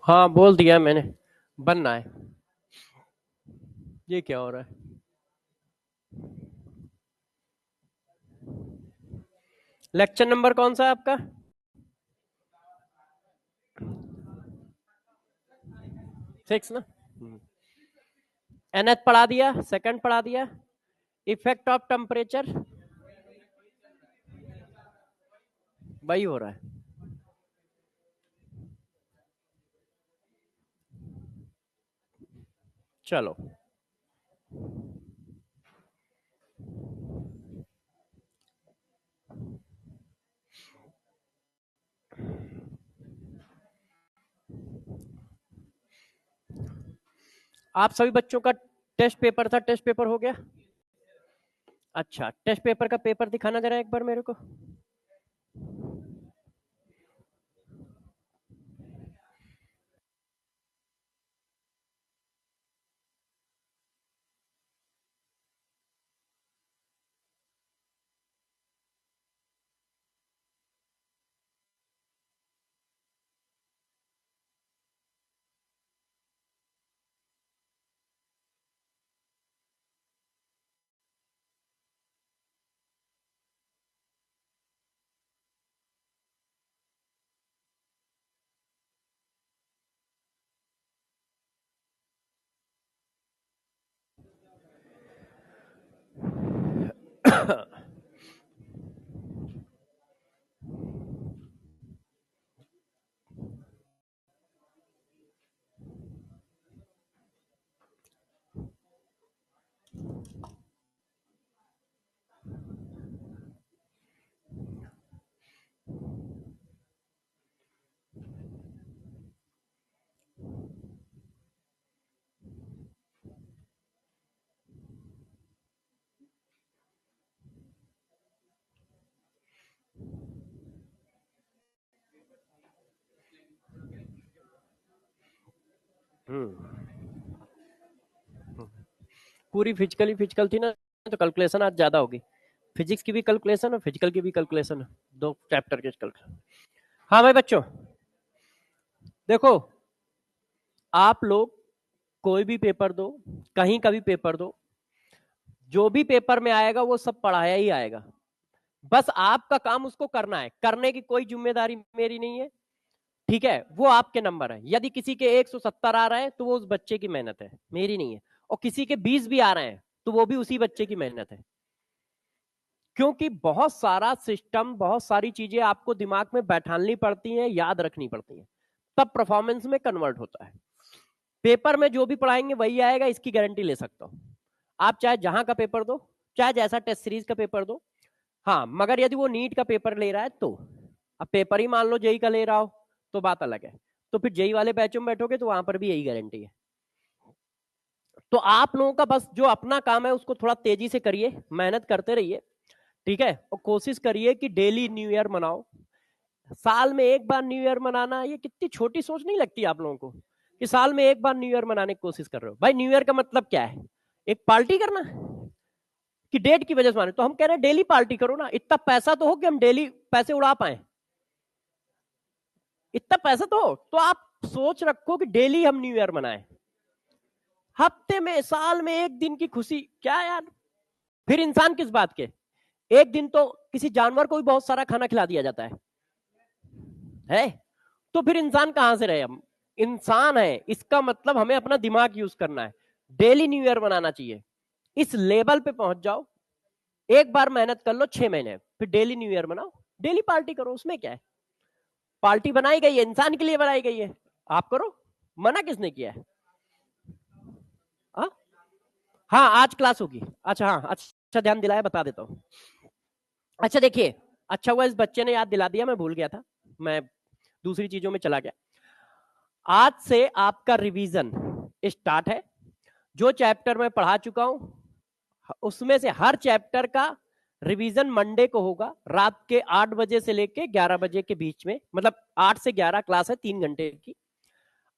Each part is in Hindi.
हाँ बोल दिया मैंने, बनना है। ये क्या हो रहा है? लेक्चर नंबर कौन सा है आपका? 6 ना। nth पढ़ा दिया, सेकंड पढ़ा दिया, इफेक्ट ऑफ टेम्परेचर वही हो रहा है। चलो आप सभी बच्चों का टेस्ट पेपर था, टेस्ट पेपर हो गया? अच्छा, टेस्ट पेपर का पेपर दिखाना जरा एक बार मेरे को। पूरी फिजिकली फिजिकल थी ना, तो कैलकुलेशन आज ज्यादा होगी। फिजिक्स की भी कैलकुलेशन और फिजिकल की भी कैलकुलेशन है, दो चैप्टर के कैलकुलेशन। हाँ भाई बच्चों, देखो आप लोग कोई भी पेपर दो, कहीं का भी पेपर दो, जो भी पेपर में आएगा वो सब पढ़ाया ही आएगा। बस आपका काम उसको करना है, करने की कोई जिम्मेदारी मेरी नहीं है, ठीक है? वो आपके नंबर है। यदि किसी के 170 आ रहे हैं तो वो उस बच्चे की मेहनत है, मेरी नहीं है। और किसी के 20 भी आ रहे हैं तो वो भी उसी बच्चे की मेहनत है। क्योंकि बहुत सारा सिस्टम, बहुत सारी चीजें आपको दिमाग में बैठानी पड़ती हैं, याद रखनी पड़ती हैं, तब परफॉर्मेंस में कन्वर्ट होता है। पेपर में जो भी पढ़ाएंगे वही आएगा, इसकी गारंटी ले सकता हूं। आप चाहे जहां का पेपर दो, चाहे जैसा टेस्ट सीरीज का पेपर दो। हाँ, मगर यदि वो नीट का पेपर ले रहा है तो, अब पेपर ही मान लो जेई का ले रहा हो तो बात अलग है। तो फिर जेई वाले बैचों में बैठोगे तो वहां पर भी यही गारंटी है। तो आप लोगों का बस जो अपना काम है उसको थोड़ा तेजी से करिए, मेहनत करते रहिए, ठीक है? और कोशिश करिए कि डेली न्यू ईयर मनाओ। साल में एक बार न्यू ईयर मनाना, ये कितनी छोटी सोच नहीं लगती आप लोगों को कि साल में एक बार न्यू ईयर मनाने की कोशिश कर रहे हो? भाई न्यू ईयर का मतलब क्या है? एक पार्टी करना कि डेट की वजह से माने? तो हम कह रहे हैं डेली पार्टी करो ना, इतना पैसा तो हो कि हम डेली पैसे उड़ा पाए। इतना पैसा तो हो तो आप सोच रखो कि डेली हम न्यू ईयर मनाएं। हफ्ते में, साल में एक दिन की खुशी क्या यार? फिर इंसान किस बात के? एक दिन तो किसी जानवर को भी बहुत सारा खाना खिला दिया जाता है। तो फिर इंसान कहां से रहे हम? इंसान है, इसका मतलब हमें अपना दिमाग यूज करना है, डेली न्यू ईयर मनाना चाहिए। इस लेवल पे पहुंच जाओ, एक बार मेहनत कर लो 6 महीने, फिर डेली न्यू ईयर मनाओ, डेली पार्टी करो, उसमें क्या है। पार्टी बनाई गई है, इंसान के लिए बनाई गई है, आप करो, मना किसने किया है। हाँ हाँ आज क्लास होगी, अच्छा हाँ अच्छा ध्यान दिलाया, बता देता हूँ। अच्छा देखिए, अच्छा हुआ इस बच्चे ने याद दिला दिया, मैं भूल गया था, मैं दूसरी चीजों में चला गया। आज से आपका रिवीजन स्टार्ट है। जो चैप्टर मैं पढ़ा चुका हूं उसमें से हर चैप्टर का रिवीजन मंडे को होगा, रात के 8 बजे से लेके 11 बजे के बीच में, मतलब 8 से 11 क्लास है 3 घंटे की।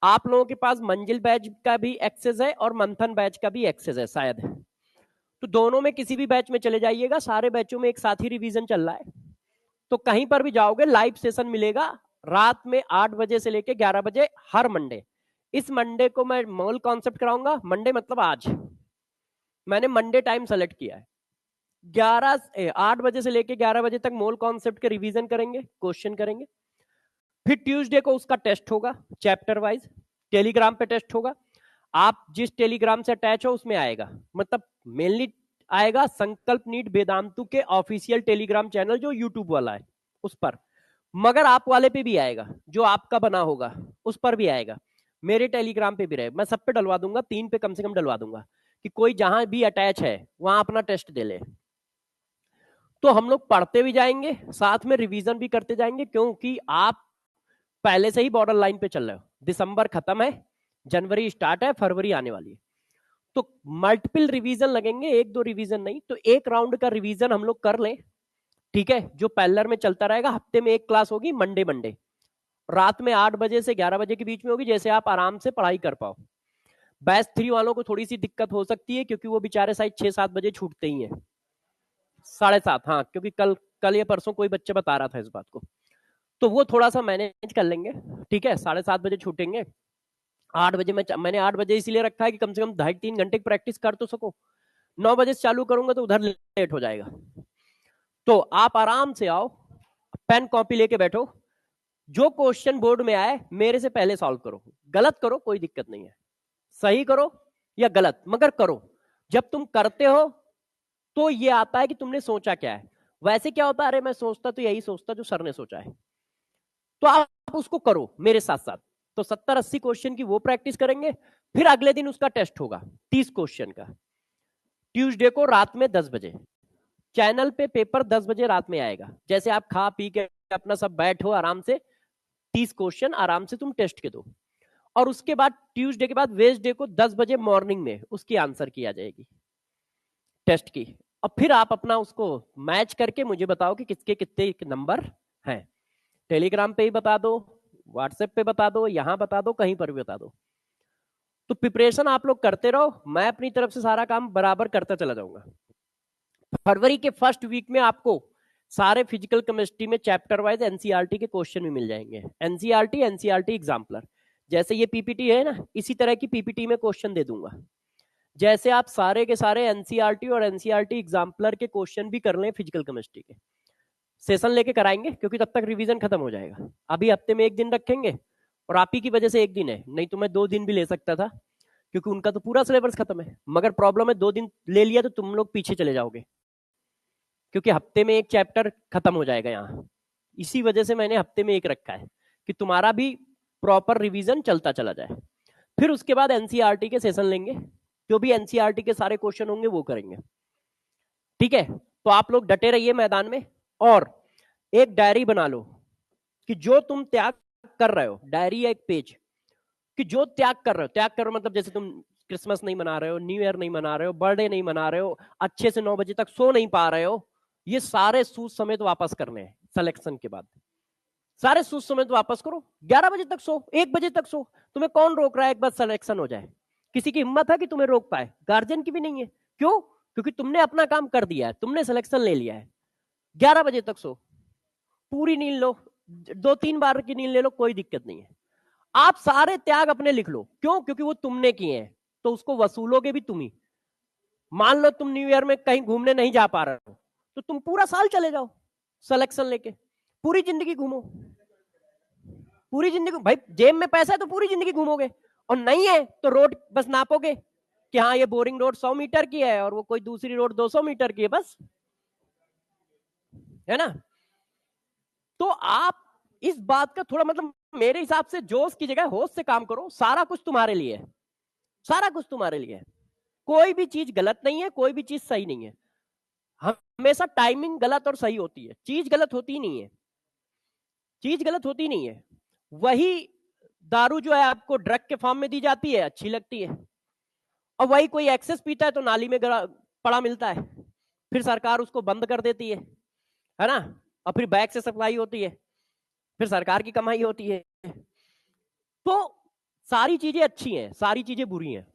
आप लोगों के पास मंजिल बैच का भी एक्सेस है और मंथन बैच का भी एक्सेस है शायद, तो दोनों में किसी भी बैच में चले जाइएगा, सारे बैचों में एक साथ ही रिवीजन चल रहा है। तो कहीं पर भी जाओगे लाइव सेशन मिलेगा रात में 8 बजे से लेके 11 बजे हर मंडे। इस मंडे को मैं मोल कॉन्सेप्ट कराऊंगा, मंडे मतलब आज, मैंने मंडे टाइम सेलेक्ट किया है। 8 बजे से लेके 11 बजे तक मोल कॉन्सेप्ट के रिवीजन करेंगे, क्वेश्चन करेंगे। फिर ट्यूसडे को उसका टेस्ट होगा चैप्टर वाइज, टेलीग्राम पे टेस्ट होगा। आप जिस टेलीग्राम से अटैच हो उसमें आएगा, मतलब मेनली आएगा संकल्प नीट वेदांतु के ऑफिशियल टेलीग्राम चैनल जो यूट्यूब वाला है उस पर, मगर आप वाले पे भी आएगा, जो आपका बना होगा उस पर भी आएगा, मेरे टेलीग्राम पे भी रहे, मैं सब पे डलवा दूंगा, 3 पे कम से कम डलवा दूंगा कि कोई जहां भी अटैच है वहां अपना टेस्ट दे ले। तो हम लोग पढ़ते भी जाएंगे, साथ में रिवीजन भी करते जाएंगे, क्योंकि आप पहले से ही बॉर्डर लाइन पे चल रहे हो, दिसंबर खत्म है, जनवरी स्टार्ट है, फरवरी आने वाली है, तो मल्टीपल रिवीजन लगेंगे, एक दो रिवीजन नहीं, तो एक राउंड का रिवीजन हम लोग कर लें, ठीक है, जो पैरेलल में चलता रहेगा। हफ्ते में एक क्लास होगी, मंडे मंडे रात में 8 बजे से 11 बजे के बीच में होगी, जैसे आप आराम से पढ़ाई कर पाओ। बैच 3 वालों को थोड़ी सी दिक्कत हो सकती है, क्योंकि वो बेचारे शायद 6-7 बजे छूटते ही हैं, 7:30, हाँ, क्योंकि कल कल या परसों कोई बच्चा बता रहा था इस बात को, तो वो थोड़ा सा मैनेज कर लेंगे, ठीक है, 7:30 बजे छूटेंगे। 8 बजे मैंने 8 बजे इसलिए रखा है कि कम से कम 2.5-3 घंटे की प्रैक्टिस कर तो सको। 9 बजे से चालू करूंगा तो उधर लेट हो जाएगा। तो आप आराम से आओ, पेन कॉपी लेके बैठो, जो क्वेश्चन बोर्ड में आए मेरे से पहले सॉल्व करो, गलत करो कोई दिक्कत नहीं है, सही करो या गलत, मगर करो। जब तुम करते हो तो ये आता है कि तुमने सोचा क्या है। वैसे क्या होता है, अरे मैं सोचता तो यही सोचता जो सर ने सोचा है, तो आप उसको करो मेरे साथ साथ। तो 70-80 क्वेश्चन की वो प्रैक्टिस करेंगे, फिर अगले दिन उसका टेस्ट होगा 30 क्वेश्चन का, ट्यूसडे को रात में 10 बजे चैनल पे पेपर 10 बजे रात में आएगा। जैसे आप खा पी के अपना सब बैठो आराम से, 30 क्वेश्चन आराम से तुम टेस्ट के दो, और उसके बाद ट्यूसडे के बाद वेडनेसडे को 10 बजे मॉर्निंग में उसकी आंसर की आ जाएगी टेस्ट की, और फिर आप अपना उसको मैच करके मुझे बताओ कि किसके कितने नंबर हैं। टेलीग्राम पे ही बता दो, व्हाट्सएप पे बता दो, यहां बता दो, कहीं पर भी बता दो। तो प्रिपरेशन आप लोग करते रहो, मैं अपनी तरफ से सारा काम बराबर करता चला जाऊंगा। फरवरी के फर्स्ट वीक में आपको सारे फिजिकल केमिस्ट्री में चैप्टर वाइज एनसीईआरटी के क्वेश्चन भी मिल जाएंगे, एनसीईआरटी एग्जाम्पलर, जैसे ये पीपीटी है ना, इसी तरह की पीपीटी में क्वेश्चन दे दूंगा। जैसे आप सारे के सारे एनसीईआरटी और एनसीईआरटी एग्जाम्पलर के क्वेश्चन भी कर लें फिजिकल केमिस्ट्री के, सेशन लेके कराएंगे, क्योंकि तब तक रिवीजन खत्म हो जाएगा। अभी हफ्ते में एक दिन रखेंगे, और आप ही की वजह से एक दिन है, नहीं तो मैं 2 दिन भी ले सकता था, क्योंकि उनका तो पूरा सिलेबस खत्म है, मगर प्रॉब्लम है 2 दिन ले लिया तो तुम लोग पीछे चले जाओगे, क्योंकि हफ्ते में एक चैप्टर खत्म हो जाएगा यहाँ। इसी वजह से मैंने हफ्ते में एक रखा है कि तुम्हारा भी प्रॉपर रिवीजन चलता चला जाए। फिर उसके बाद एनसीईआरटी के सेशन लेंगे, जो भी एनसीईआरटी के सारे क्वेश्चन होंगे वो करेंगे, ठीक है। तो आप लोग डटे रहिए मैदान में, और एक डायरी बना लो कि जो तुम त्याग कर रहे हो, डायरी या एक पेज, कि जो त्याग कर रहे हो, त्याग कर रहे हो मतलब जैसे तुम क्रिसमस नहीं मना रहे हो, न्यू ईयर नहीं मना रहे हो, बर्थडे नहीं मना रहे हो, अच्छे से 9 बजे तक सो नहीं पा रहे हो, ये सारे सूद समेत वापस करने हैं सिलेक्शन के बाद। सारे सूद समेत वापस करो, 11 बजे तक सो, 1 बजे तक सो, तुम्हें कौन रोक रहा है, एक बार सिलेक्शन हो जाए। किसी की हिम्मत है कि तुम्हें रोक पाए? गार्जियन की भी नहीं है। क्यों? क्योंकि तुमने अपना काम कर दिया है, तुमने सिलेक्शन ले लिया है। 11 बजे तक सो, पूरी नींद लो, 2-3 बार की नींद ले लो, कोई दिक्कत नहीं है। आप सारे त्याग अपने लिख लो, क्यों? क्योंकि वो तुमने किए हैं, तो उसको वसूलोगे भी तुम ही। मान लो तुम न्यू ईयर में कहीं घूमने नहीं जा पा रहे हो, तो तुम पूरा साल चले जाओ सिलेक्शन लेके, पूरी जिंदगी घूमो। पूरी जिंदगी भाई जेब में पैसा है तो पूरी जिंदगी घूमोगे, और नहीं है तो रोड बस नापोगे कि हाँ ये बोरिंग रोड 100 मीटर की है और वो कोई दूसरी रोड 200 मीटर की है, बस, है ना। तो आप इस बात का थोड़ा मतलब मेरे हिसाब से जोश की जगह होश से काम करो। सारा कुछ तुम्हारे लिए है, सारा कुछ तुम्हारे लिए है। कोई भी चीज गलत नहीं है, कोई भी चीज सही नहीं है। हमेशा टाइमिंग गलत और सही होती है, चीज गलत होती नहीं है, चीज गलत होती नहीं है। वही दारू जो है आपको ड्रग के फॉर्म में दी जाती है, अच्छी लगती है, और वही कोई एक्सेस पीता है तो नाली में पड़ा मिलता है, फिर सरकार उसको बंद कर देती है ना, और फिर बैक से सप्लाई होती है, फिर सरकार की कमाई होती है। तो सारी चीजें अच्छी हैं, सारी चीजें बुरी हैं।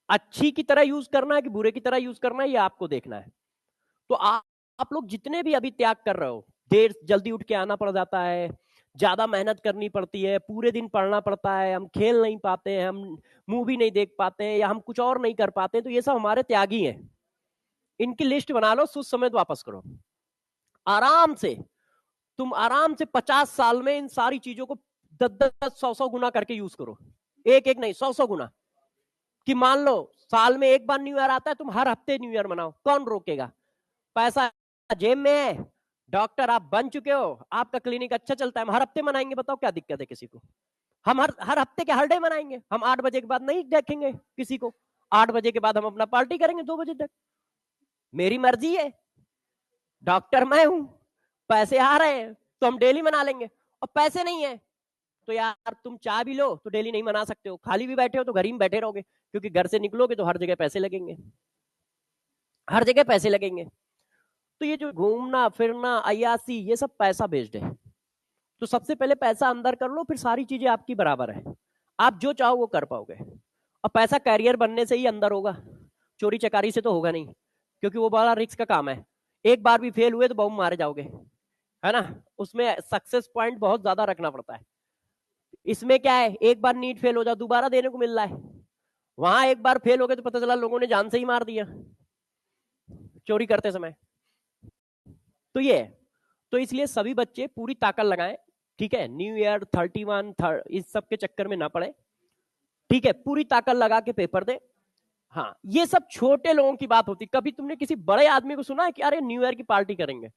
अच्छी की तरह यूज करना है कि बुरे की तरह यूज करना है, ये आपको देखना है। तो आप लोग जितने भी अभी त्याग कर रहे हो, देर जल्दी उठ के आना पड़ जाता है, ज्यादा मेहनत करनी पड़ती है, पूरे दिन पढ़ना पड़ता है, हम खेल नहीं पाते हैं, हम मूवी नहीं देख पाते हैं, या हम कुछ और नहीं कर पाते हैं, तो ये सब हमारे त्यागी हैं। इनकी लिस्ट बना लो, सुस्त समय वापस करो आराम से। तुम आराम से 50 साल में इन सारी चीजों को 10-10, 100-100 गुना करके यूज करो, एक एक नहीं 100-100 गुना। कि मान लो साल में एक बार न्यू ईयर आता है, तुम हर हफ्ते न्यू ईयर मनाओ, कौन रोकेगा? पैसा जेब में है, डॉक्टर आप बन चुके हो, आपका क्लिनिक अच्छा चलता है, हम हर हफ्ते मनाएंगे, बताओ क्या दिक्कत है किसी को? हम हर हर हफ्ते के हर डे मनाएंगे, हम 8 बजे के बाद नहीं देखेंगे किसी को, 8 बजे के बाद हम अपना पार्टी करेंगे 2 बजे तक, मेरी मर्जी है, डॉक्टर मैं हूं, पैसे आ रहे हैं तो हम डेली मना लेंगे। और पैसे नहीं है तो यार तुम चाह भी लो तो डेली नहीं मना सकते हो, खाली भी बैठे हो तो घर ही में बैठे रहोगे, क्योंकि घर से निकलोगे तो हर जगह पैसे लगेंगे, हर जगह पैसे लगेंगे। तो ये जो घूमना फिरना अयासी, ये सब पैसा बेस्ड है। तो सबसे पहले पैसा अंदर कर लो, फिर सारी चीजें आपकी बराबर है, आप जो चाहो वो कर पाओगे। और पैसा कैरियर बनने से ही अंदर होगा, चोरी चकारी से तो होगा नहीं, क्योंकि वो बड़ा रिस्क का काम है। एक बार भी फेल हुए तो बम मारे जाओगे, है ना। उसमें सक्सेस पॉइंट बहुत ज्यादा रखना पड़ता है। इसमें क्या है, एक बार नीट फेल हो जाओ, दोबारा देने को मिल रहा है। वहां एक बार फेल हो गए तो पता चला लोगों ने जान से ही मार दिया चोरी करते समय। तो ये है। तो इसलिए सभी बच्चे पूरी ताकत लगाएं, ठीक है, न्यू ईयर 31 इस सब के चक्कर में ना पड़े, ठीक है, पूरी ताकत लगा के पेपर दे। हाँ, ये सब छोटे लोगों की बात होती। कभी तुमने किसी बड़े आदमी को सुना है कि अरे न्यू ईयर की पार्टी करेंगे?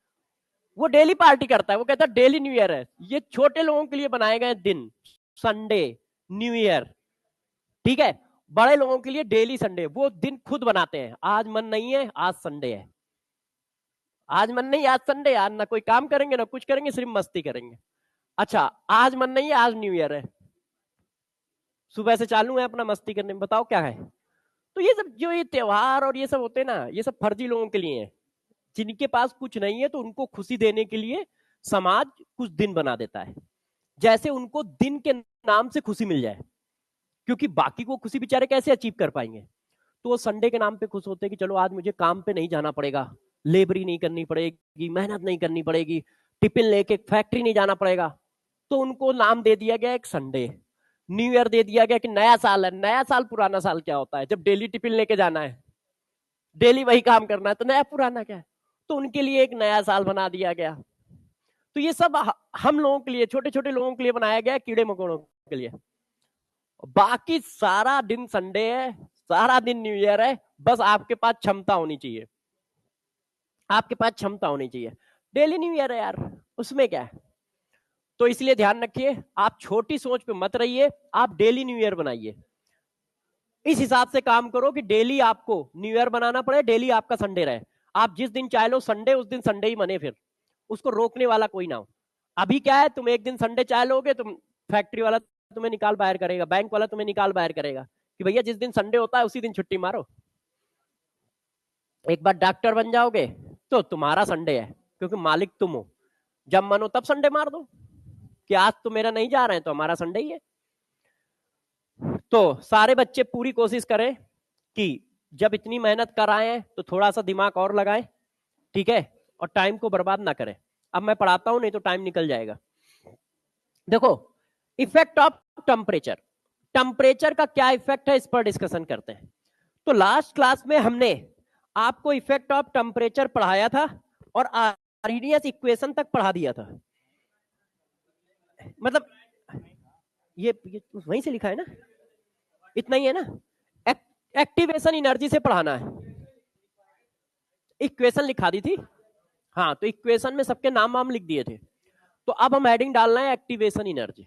वो डेली पार्टी करता है, वो कहता है डेली न्यू ईयर है। ये छोटे लोगों के लिए बनाए गए दिन, संडे, न्यू ईयर, ठीक है। बड़े लोगों के लिए डेली संडे, वो दिन खुद बनाते हैं। आज मन नहीं है, आज संडे है, आज मन नहीं, आज संडे, आज ना कोई काम करेंगे ना कुछ करेंगे, सिर्फ मस्ती करेंगे। अच्छा, आज मन नहीं है, आज न्यू ईयर है, सुबह से चालू है अपना मस्ती करने में, बताओ क्या है। तो ये सब जो ये त्योहार और ये सब होते हैं ना, ये सब फर्जी लोगों के लिए है। जिनके पास कुछ नहीं है तो उनको खुशी देने के लिए समाज कुछ दिन बना देता है, जैसे उनको दिन के नाम से खुशी मिल जाए, क्योंकि बाकी को खुशी बेचारे कैसे अचीव कर पाएंगे। तो वो संडे के नाम पे खुश होते हैं कि चलो आज मुझे काम पे नहीं जाना पड़ेगा, लेबरी नहीं करनी पड़ेगी, मेहनत नहीं करनी पड़ेगी, टिफिन लेके फैक्ट्री नहीं जाना पड़ेगा। तो उनको नाम दे दिया गया एक संडे। न्यू ईयर दे दिया गया कि नया साल है। नया साल पुराना साल क्या होता है? जब डेली टिफिन लेके जाना है, डेली वही काम करना है, तो नया पुराना क्या है? तो उनके लिए एक नया साल बना दिया गया। तो ये सब हम लोगों के लिए, छोटे छोटे लोगों के लिए बनाया गया, कीड़े मकोड़ों के लिए। बाकी सारा दिन संडे है, सारा दिन न्यू ईयर है, बस आपके पास क्षमता होनी चाहिए, आपके पास क्षमता होनी चाहिए। डेली न्यू ईयर है यार, उसमें क्या है। तो इसलिए ध्यान रखिए, आप छोटी सोच पे मत रहिए, आप डेली न्यू ईयर बनाइए। इस हिसाब से काम करो कि डेली आपको न्यू ईयर बनाना पड़े, डेली आपका संडे रहे। आप जिस दिन चाहे लो संडे, उस दिन संडे ही मने, फिर उसको रोकने वाला कोई ना हो। अभी क्या है, तुम एक दिन संडे चाहे लोगे, तुम फैक्ट्री वाला तुम्हें निकाल बाहर करेगा, बैंक वाला तुम्हें निकाल बाहर करेगा कि भैया जिस दिन संडे होता है उसी दिन छुट्टी मारो। एक बार डॉक्टर बन जाओगे तो तुम्हारा संडे है, क्योंकि मालिक तुम हो। जब मन हो तब संडे मार दो कि आज तो मेरा नहीं जा रहे हैं, तो हमारा संडे ही है। तो सारे बच्चे पूरी कोशिश करें कि जब इतनी मेहनत कर आए हैं तो थोड़ा सा दिमाग और लगाएं, ठीक है, और टाइम को बर्बाद ना करें। अब मैं पढ़ाता हूं, नहीं तो टाइम निकल जाएगा। देखो, इफेक्ट ऑफ टेम्परेचर, टेम्परेचर का क्या इफेक्ट है इस पर डिस्कशन करते हैं। तो लास्ट क्लास में हमने आपको इफेक्ट ऑफ टेम्परेचर पढ़ाया था और आर्हीनियस इक्वेशन तक पढ़ा दिया था। मतलब ये वहीं से लिखा है ना, इतना ही है ना। एक्टिवेशन एनर्जी से पढ़ाना है, इक्वेशन लिखा दी थी। हाँ, तो इक्वेशन में सबके नाम वाम लिख दिए थे, तो अब हम हेडिंग डालना है एक्टिवेशन एनर्जी।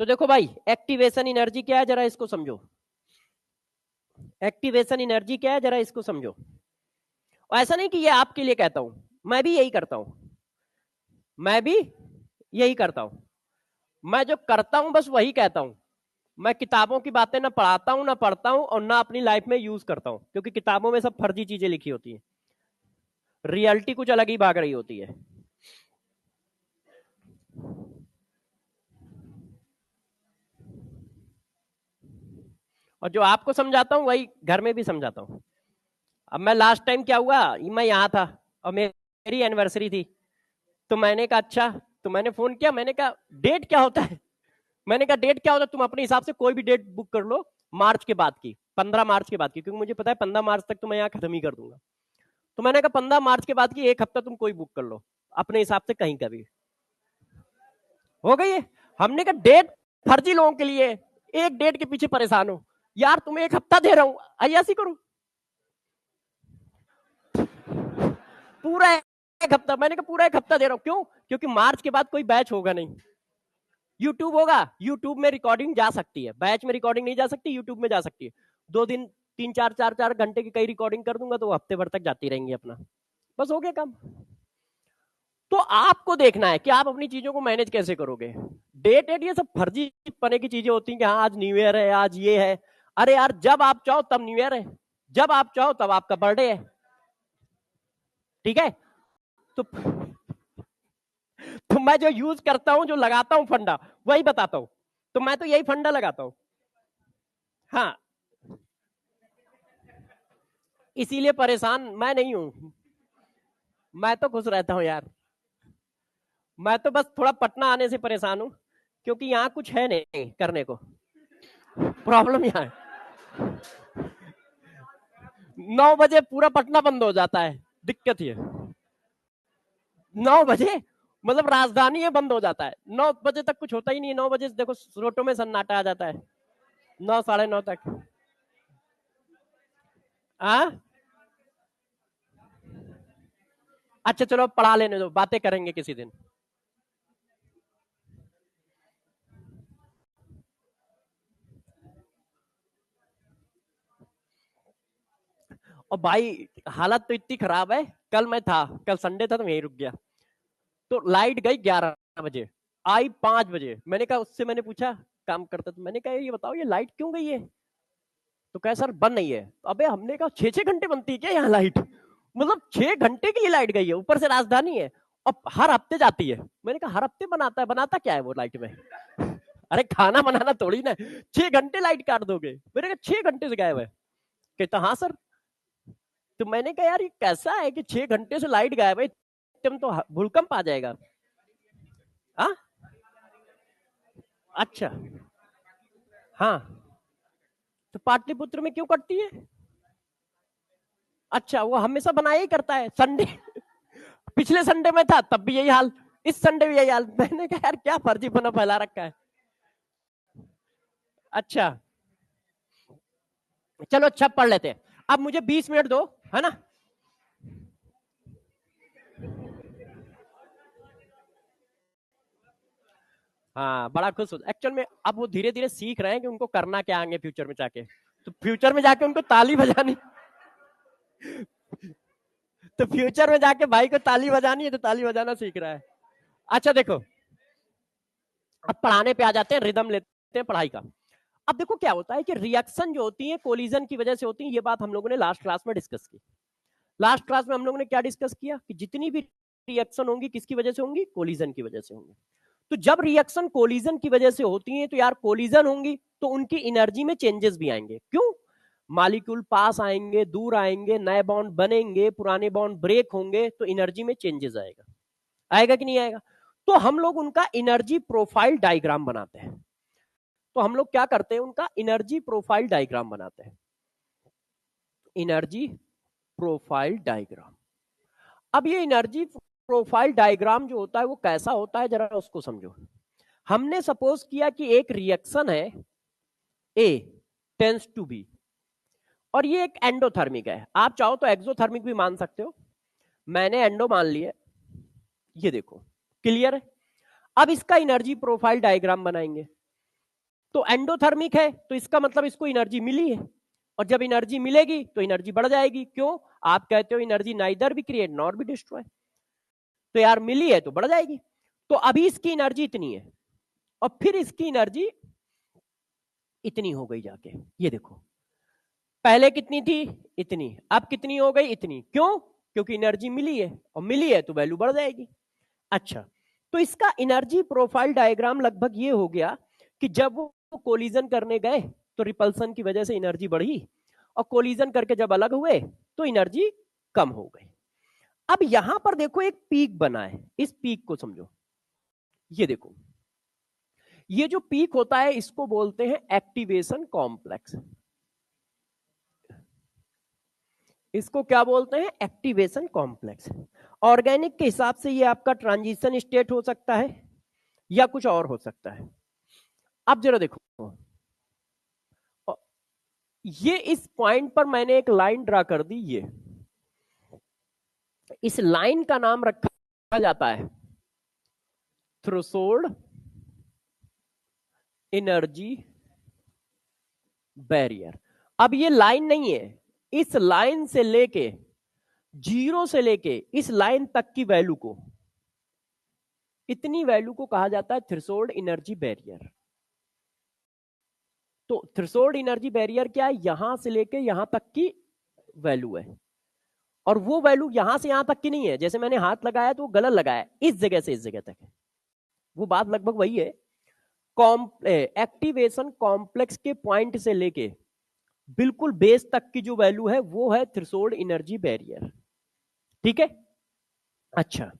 तो देखो भाई, एक्टिवेशन एनर्जी क्या है, जरा इसको समझो। एक्टिवेशन एनर्जी क्या है, जरा इसको समझो। ऐसा नहीं कि ये आपके लिए कहता हूं, मैं भी यही करता हूं, मैं भी यही करता हूं। मैं जो करता हूं बस वही कहता हूं। मैं किताबों की बातें ना पढ़ाता हूं, ना पढ़ता हूं, और ना अपनी लाइफ में यूज करता हूं, क्योंकि किताबों में सब फर्जी चीजें लिखी होती है, रियलिटी कुछ अलग ही भाग रही होती है। और जो आपको समझाता हूं वही घर में भी समझाता हूं। अब मैं लास्ट टाइम क्या हुआ, मैं यहाँ था और मेरी एनिवर्सरी थी, तो मैंने कहा अच्छा, तो मैंने फोन किया, मैंने कहा डेट क्या होता है, मैंने कहा डेट क्या होता है, तुम अपने हिसाब से कोई भी डेट बुक कर लो, मार्च के बाद की, 15 मार्च के बाद की, क्योंकि मुझे पता है 15 मार्च तक तो मैं यहाँ खत्म ही कर दूंगा। तो मैंने कहा 15 मार्च के बाद की एक हफ्ता तुम कोई बुक कर लो अपने हिसाब से, कहीं का भी। हो गई है। हमने कहा डेट फर्जी लोगों के लिए, एक डेट के पीछे परेशान हो यार, तुम एक हफ्ता दे रहा हूं, ऐसी करो पूरा एक हफ्ता। मैंने कहा पूरा एक हफ्ता दे रहा हूं, क्यों? क्योंकि मार्च के बाद कोई बैच होगा नहीं। यूट्यूब होगा, यूट्यूब में रिकॉर्डिंग जा सकती है, बैच में रिकॉर्डिंग नहीं जा सकती, यूट्यूब में जा सकती है। 2 दिन 3 4 4 4 घंटे की कई रिकॉर्डिंग कर दूंगा तो वो हफ्ते भर तक जाती रहेंगी अपना, बस हो गया काम। तो आपको देखना है कि आप अपनी चीजों को मैनेज कैसे करोगे। डेट एट ये सब फर्जी पने की चीजें होती हैं कि हाँ आज न्यू ईयर है, आज ये है। अरे यार, जब आप चाहो तब न्यू ईयर है, जब आप चाहो तब आपका बर्थडे है, ठीक है? तो तो मैं जो यूज करता हूं, जो लगाता हूं फंडा, वही बताता हूं। तो मैं तो यही फंडा लगाता हूं। हाँ, इसीलिए परेशान मैं नहीं हूं, मैं तो खुश रहता हूं यार। मैं तो बस थोड़ा पटना आने से परेशान हूं, क्योंकि यहाँ कुछ है नहीं करने को, प्रॉब्लम यहाँ है। 9 बजे पूरा पटना बंद हो जाता है, दिक्कत ये। 9 बजे मतलब राजधानी है, बंद हो जाता है। 9 बजे तक कुछ होता ही नहीं है। 9 बजे देखो रोटो में सन्नाटा आ जाता है, 9 साढ़े 9 तक। आ? अच्छा चलो पढ़ा लेने दो, बातें करेंगे किसी दिन। और भाई हालत तो इतनी खराब है, कल मैं था, कल संडे था तो यहीं रुक गया। तो लाइट गई 11 बजे, आई 5 बजे। मैंने कहा, उससे मैंने पूछा काम करता, तो मैंने कहा ये बताओ ये लाइट क्यों गई है? तो कहा सर बंद नहीं है। अबे हमने कहा 6 6 घंटे बनती है क्या यहाँ लाइट? मतलब 6 घंटे की लाइट गई है, ऊपर से राजधानी है, और हर हफ्ते जाती है। मैंने कहा हर हफ्ते बनाता है, बनाता क्या है वो लाइट में? अरे खाना बनाना थोड़ी ना, 6 घंटे लाइट काट दोगे? मैंने कहा 6 घंटे से गायब है। कहता हाँ सर। तो मैंने कहा यार ये कैसा है कि 6 घंटे से लाइट गायब है, तुम तो भूकंप आ जाएगा। आ? अच्छा, हाँ, तो पाटलिपुत्र में क्यों कटती है? अच्छा, वो हमेशा बनाया ही करता है संडे। पिछले संडे में था तब भी यही हाल, इस संडे भी यही हाल। मैंने कहा यार क्या फर्जीपना फैला रखा है। अच्छा चलो, अच्छा पढ़ लेते हैं। अब मुझे 20 मिनट दो, है ना? हाँ, बड़ा खुश हो एक्चुअल में। अब वो धीरे धीरे सीख रहे हैं कि उनको करना क्या आगे फ्यूचर में जाके। तो फ्यूचर में जाके उनको ताली बजानी, तो फ्यूचर में जाके भाई को ताली बजानी है, तो ताली बजाना सीख रहा है। अच्छा देखो, अब पढ़ाने पे आ जाते हैं, रिदम लेते हैं पढ़ाई का। अब देखो क्या होता है कि रिएक्शन जो होती है कोलिजन की वजह से होती है, ये बात हम लोगों ने लास्ट क्लास में डिस्कस की। लास्ट क्लास में हम लोगों ने क्या डिस्कस किया कि जितनी भी रिएक्शन होंगी किसकी वजह से होंगी? कोलिजन की वजह से होंगी। तो जब रिएक्शन कोलिजन की वजह से होती है तो यार कोलिजन होंगी तो उनकी एनर्जी में चेंजेस भी आएंगे। क्यों? मॉलिक्यूल पास आएंगे, दूर आएंगे, नए बॉन्ड बनेंगे, पुराने बॉन्ड ब्रेक होंगे, तो एनर्जी में चेंजेस आएगा। आएगा कि नहीं आएगा? तो हम लोग उनका एनर्जी प्रोफाइल डायग्राम बनाते हैं। तो हम लोग क्या करते हैं, उनका एनर्जी प्रोफाइल डायग्राम बनाते हैं। Energy profile diagram. अब ये एनर्जी प्रोफाइल डायग्राम जो होता है वो कैसा होता है, जरा उसको समझो। हमने सपोज किया कि एक रिएक्शन है ए टेंस टू बी, और ये एक एंडोथर्मिक है। आप चाहो तो एक्सोथर्मिक भी मान सकते हो, मैंने एंडो मान लिया। ये देखो क्लियर है। अब इसका एनर्जी प्रोफाइल डायग्राम बनाएंगे। तो एंडोथर्मिक है तो इसका मतलब इसको एनर्जी मिली है, और जब एनर्जी मिलेगी तो एनर्जी बढ़ जाएगी। क्यों? आप कहते हो एनर्जी नाइदर भी क्रिएट नॉर भी डिस्ट्रॉय, तो यार मिली है तो बढ़ जाएगी। तो अभी इसकी एनर्जी इतनी है और फिर इसकी एनर्जी इतनी हो गई जाके। ये देखो पहले कितनी थी? इतनी, अब कितनी हो गई? इतनी। क्यों? क्योंकि एनर्जी मिली है, और मिली है तो वैल्यू बढ़ जाएगी। अच्छा, तो इसका एनर्जी प्रोफाइल डायग्राम लगभग ये हो गया कि जब वो कोलिजन करने गए तो रिपल्सन की वजह से एनर्जी बढ़ी, और कोलिजन करके जब अलग हुए तो एनर्जी कम हो गई। अब यहां पर देखो एक पीक बना है, इस पीक को समझो। ये देखो, ये जो पीक होता है इसको बोलते हैं एक्टिवेशन कॉम्प्लेक्स। इसको क्या बोलते हैं? Activation complex. ऑर्गेनिक के हिसाब से ये आपका ट्रांजिशन स्टेट हो सकता है या कुछ और हो सकता है। अब जरा देखो, ये इस पॉइंट पर मैंने एक लाइन ड्रा कर दी। ये इस लाइन का नाम रखा जाता है थ्रेशोल्ड एनर्जी बैरियर। अब ये लाइन नहीं है, इस लाइन से लेके, जीरो से लेके इस लाइन तक की वैल्यू को, इतनी वैल्यू को कहा जाता है थ्रेशोल्ड एनर्जी बैरियर। तो थ्रेशोल्ड एनर्जी बैरियर क्या है? यहां से लेके यहां तक की वैल्यू है, और वो वैल्यू यहां से यहां तक की नहीं है। जैसे मैंने हाथ लगाया तो वो गलत लगाया, इस जगह से इस जगह तक है। वो बात लगभग वही है। एक्टिवेशन कॉम्प्लेक्स के पॉइंट से लेके बिल्कुल बेस तक की जो वैल्यू है वो है थ्रेशोल्ड एनर्जी बैरियर। ठीक है। अच्छा,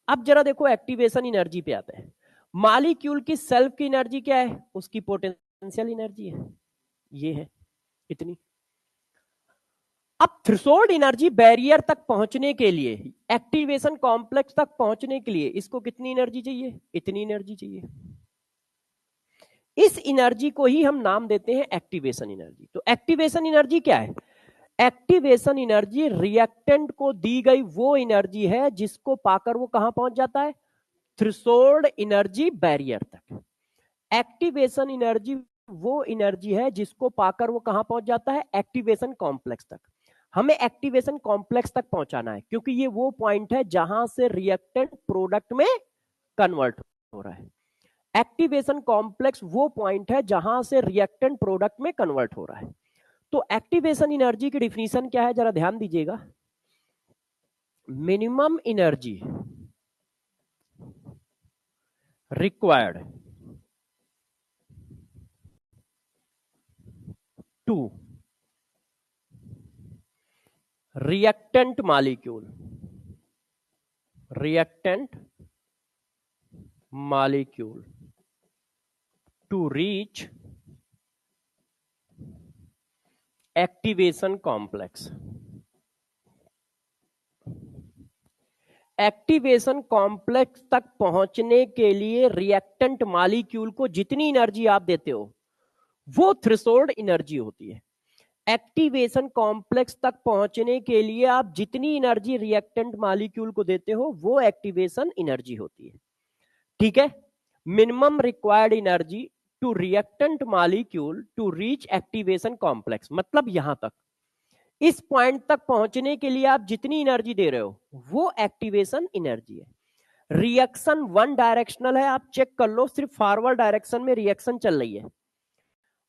अब जरा देखो एक्टिवेशन एनर्जी पे आते हैं। मॉलिक्यूल की सेल्फ की एनर्जी क्या है? उसकी पोटेंशियल एनर्जी है, ये है इतनी। अब थ्रेशोल्ड एनर्जी बैरियर तक पहुंचने के लिए, एक्टिवेशन कॉम्प्लेक्स तक पहुंचने के लिए इसको कितनी एनर्जी चाहिए? इतनी एनर्जी चाहिए। इस एनर्जी को ही हम नाम देते हैं एक्टिवेशन एनर्जी। तो एक्टिवेशन एनर्जी क्या है? एक्टिवेशन एनर्जी रिएक्टेंट को दी गई वो एनर्जी है जिसको पाकर वो कहां पहुंच जाता है? थ्रेशोल्ड एनर्जी बैरियर तक। एक्टिवेशन एनर्जी वो एनर्जी है जिसको पाकर वो कहां पहुंच जाता है? एक्टिवेशन कॉम्प्लेक्स तक। हमें एक्टिवेशन कॉम्प्लेक्स तक पहुंचाना है क्योंकि ये वो पॉइंट है जहां से रिएक्टेंट प्रोडक्ट में कन्वर्ट हो रहा है। एक्टिवेशन कॉम्प्लेक्स वो पॉइंट है जहां से रिएक्टेंट प्रोडक्ट में कन्वर्ट हो रहा है। तो एक्टिवेशन एनर्जी की डिफिनीशन क्या है? जरा ध्यान दीजिएगा। Minimum energy required to reactant molecule to reach activation complex। Activation complex तक पहुंचने के लिए रिएक्टेंट मॉलिक्यूल को जितनी एनर्जी आप देते हो वो थ्रेशोल्ड एनर्जी होती है। एक्टिवेशन कॉम्प्लेक्स तक पहुंचने के लिए आप जितनी एनर्जी रिएक्टेंट मॉलिक्यूल को देते हो वो एक्टिवेशन एनर्जी होती है। ठीक है। Minimum required energy to reactant molecule to reach activation complex, मतलब यहां तक, इस पॉइंट तक पहुंचने के लिए आप जितनी एनर्जी दे रहे हो वो एक्टिवेशन एनर्जी है। रिएक्शन वन डायरेक्शनल है, आप चेक कर लो, सिर्फ फॉरवर्ड डायरेक्शन में रिएक्शन चल रही है।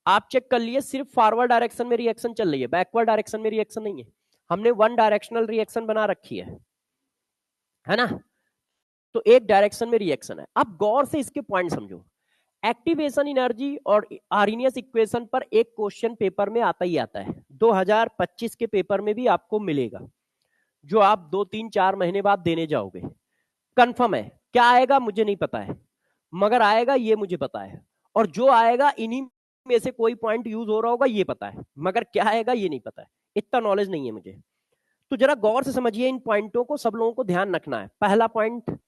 आप चेक कर लिए, सिर्फ फॉरवर्ड डायरेक्शन में रिएक्शन चल रही है, बैकवर्ड डायरेक्शन में रिएक्शन नहीं है। हमने वन डायरेक्शनल रिएक्शन बना रखी है ना। तो एक डायरेक्शन में रिएक्शन है। अब गौर से इसके पॉइंट समझो। एक्टिवेशन एनर्जी और आर्नियस इक्वेशन पर एक क्वेश्चन पेपर में आता ही आता है, 2025 के पेपर में भी आपको मिलेगा, जो आप 2-3-4 महीने बाद देने जाओगे। कंफर्म है। क्या आएगा मुझे नहीं पता है, मगर आएगा ये मुझे पता है। और जो आएगा इन्हीं में से कोई पॉइंट यूज हो रहा होगा ये पता है, मगर क्या आएगा ये नहीं पता है, इतना नॉलेज नहीं है मुझे। तो जरा गौर से समझिए, इन पॉइंटों को सब लोगों को ध्यान रखना है। पहला पॉइंट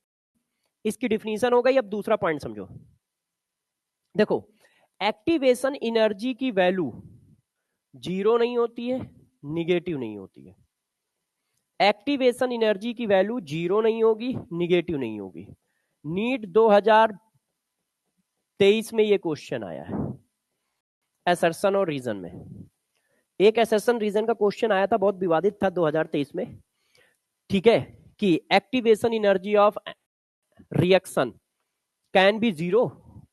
इसकी डिफिनीशन हो गई। अब दूसरा पॉइंट समझो। देखो, एक्टिवेशन एनर्जी की वैल्यू जीरो नहीं होती है, निगेटिव नहीं होती है। एक्टिवेशन एनर्जी की वैल्यू जीरो नहीं होगी, निगेटिव नहीं होगी। नीट 2023 में ये क्वेश्चन आया है असर्शन और रीजन में। एक असर्शन रीजन का क्वेश्चन आया था, बहुत विवादित था 2023 में, ठीक है, कि activation energy of reaction can be zero,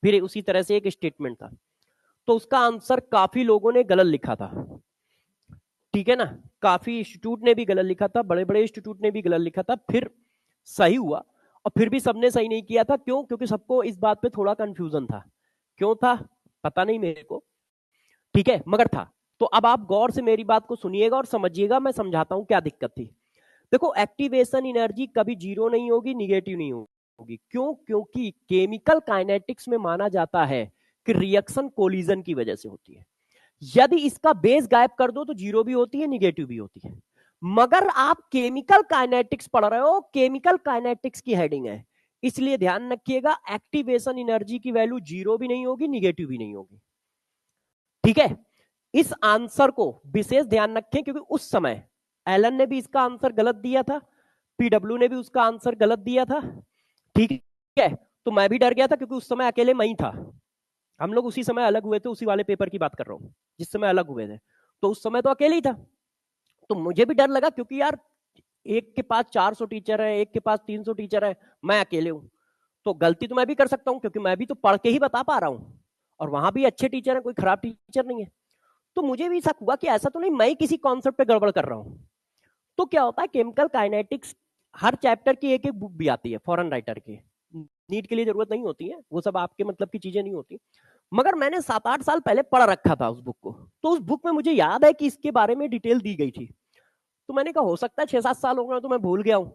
फिर उसी तरह से एक स्टेटमेंट था। तो उसका आंसर काफी लोगों ने गलत लिखा था, ठीक है ना, काफी इंस्टीट्यूट ने भी गलत लिखा था, बड़े बड़े इंस्टीट्यूट ने भी गलत लिखा था, फिर सही हुआ। और फिर भी सबने सही नहीं किया था, क्यों? क्योंकि सबको इस बात पे थोड़ा कंफ्यूजन था। क्यों था पता नहीं मेरे को, ठीक है, मगर था। तो अब आप गौर से मेरी बात को सुनिएगा और समझिएगा, मैं समझाता हूं क्या दिक्कत थी। देखो, एक्टिवेशन एनर्जी कभी जीरो नहीं होगी, निगेटिव नहीं होगी। क्यों? क्योंकि केमिकल काइनेटिक्स में माना जाता है कि रिएक्शन कोलिजन की वजह से होती है। यदि इसका बेस गायब कर दो तो जीरो भी होती है, निगेटिव भी होती है। मगर आप केमिकल काइनेटिक्स पढ़ रहे हो, केमिकल काइनेटिक्स की हेडिंग है, इसलिए ध्यान रखिएगा एक्टिवेशन एनर्जी की वैल्यू जीरो भी नहीं होगी, निगेटिव भी नहीं होगी, ठीक है। इस आंसर को विशेष ध्यान रखें, क्योंकि उस समय एलन ने भी इसका आंसर गलत दिया था, पीडब्ल्यू ने भी उसका आंसर गलत दिया था, ठीक है। तो मैं भी डर गया था, क्योंकि उस समय अकेले मैं ही था। हम लोग उसी समय अलग हुए थे, उसी वाले पेपर की बात कर रहा हूं जिस समय अलग हुए थे। तो उस समय तो अकेले ही था, तो मुझे भी डर लगा, क्योंकि यार एक के पास 400 टीचर है, एक के पास 300 टीचर है, मैं अकेले हूं। तो गलती तो मैं भी कर सकता हूं, क्योंकि मैं भी तो पढ़ के ही बता पा रहा हूं, और वहां भी अच्छे टीचर है, कोई खराब टीचर नहीं है। तो मुझे भी शक हुआ कि ऐसा तो नहीं मैं ही किसी कॉन्सेप्ट पे गड़बड़ कर रहा हूं। तो क्या होता है, केमिकल काइनेटिक्स हर चैप्टर की एक एक बुक भी आती है फॉरेन राइटर की, नीट के लिए जरूरत नहीं होती है, वो सब आपके मतलब की चीजें नहीं होती। मगर मैंने 7-8 साल पहले पढ़ रखा था उस बुक को, तो उस बुक में मुझे याद है कि इसके बारे में डिटेल दी गई थी। तो मैंने कहा हो सकता है 6-7 साल हो गए तो मैं भूल गया हूं।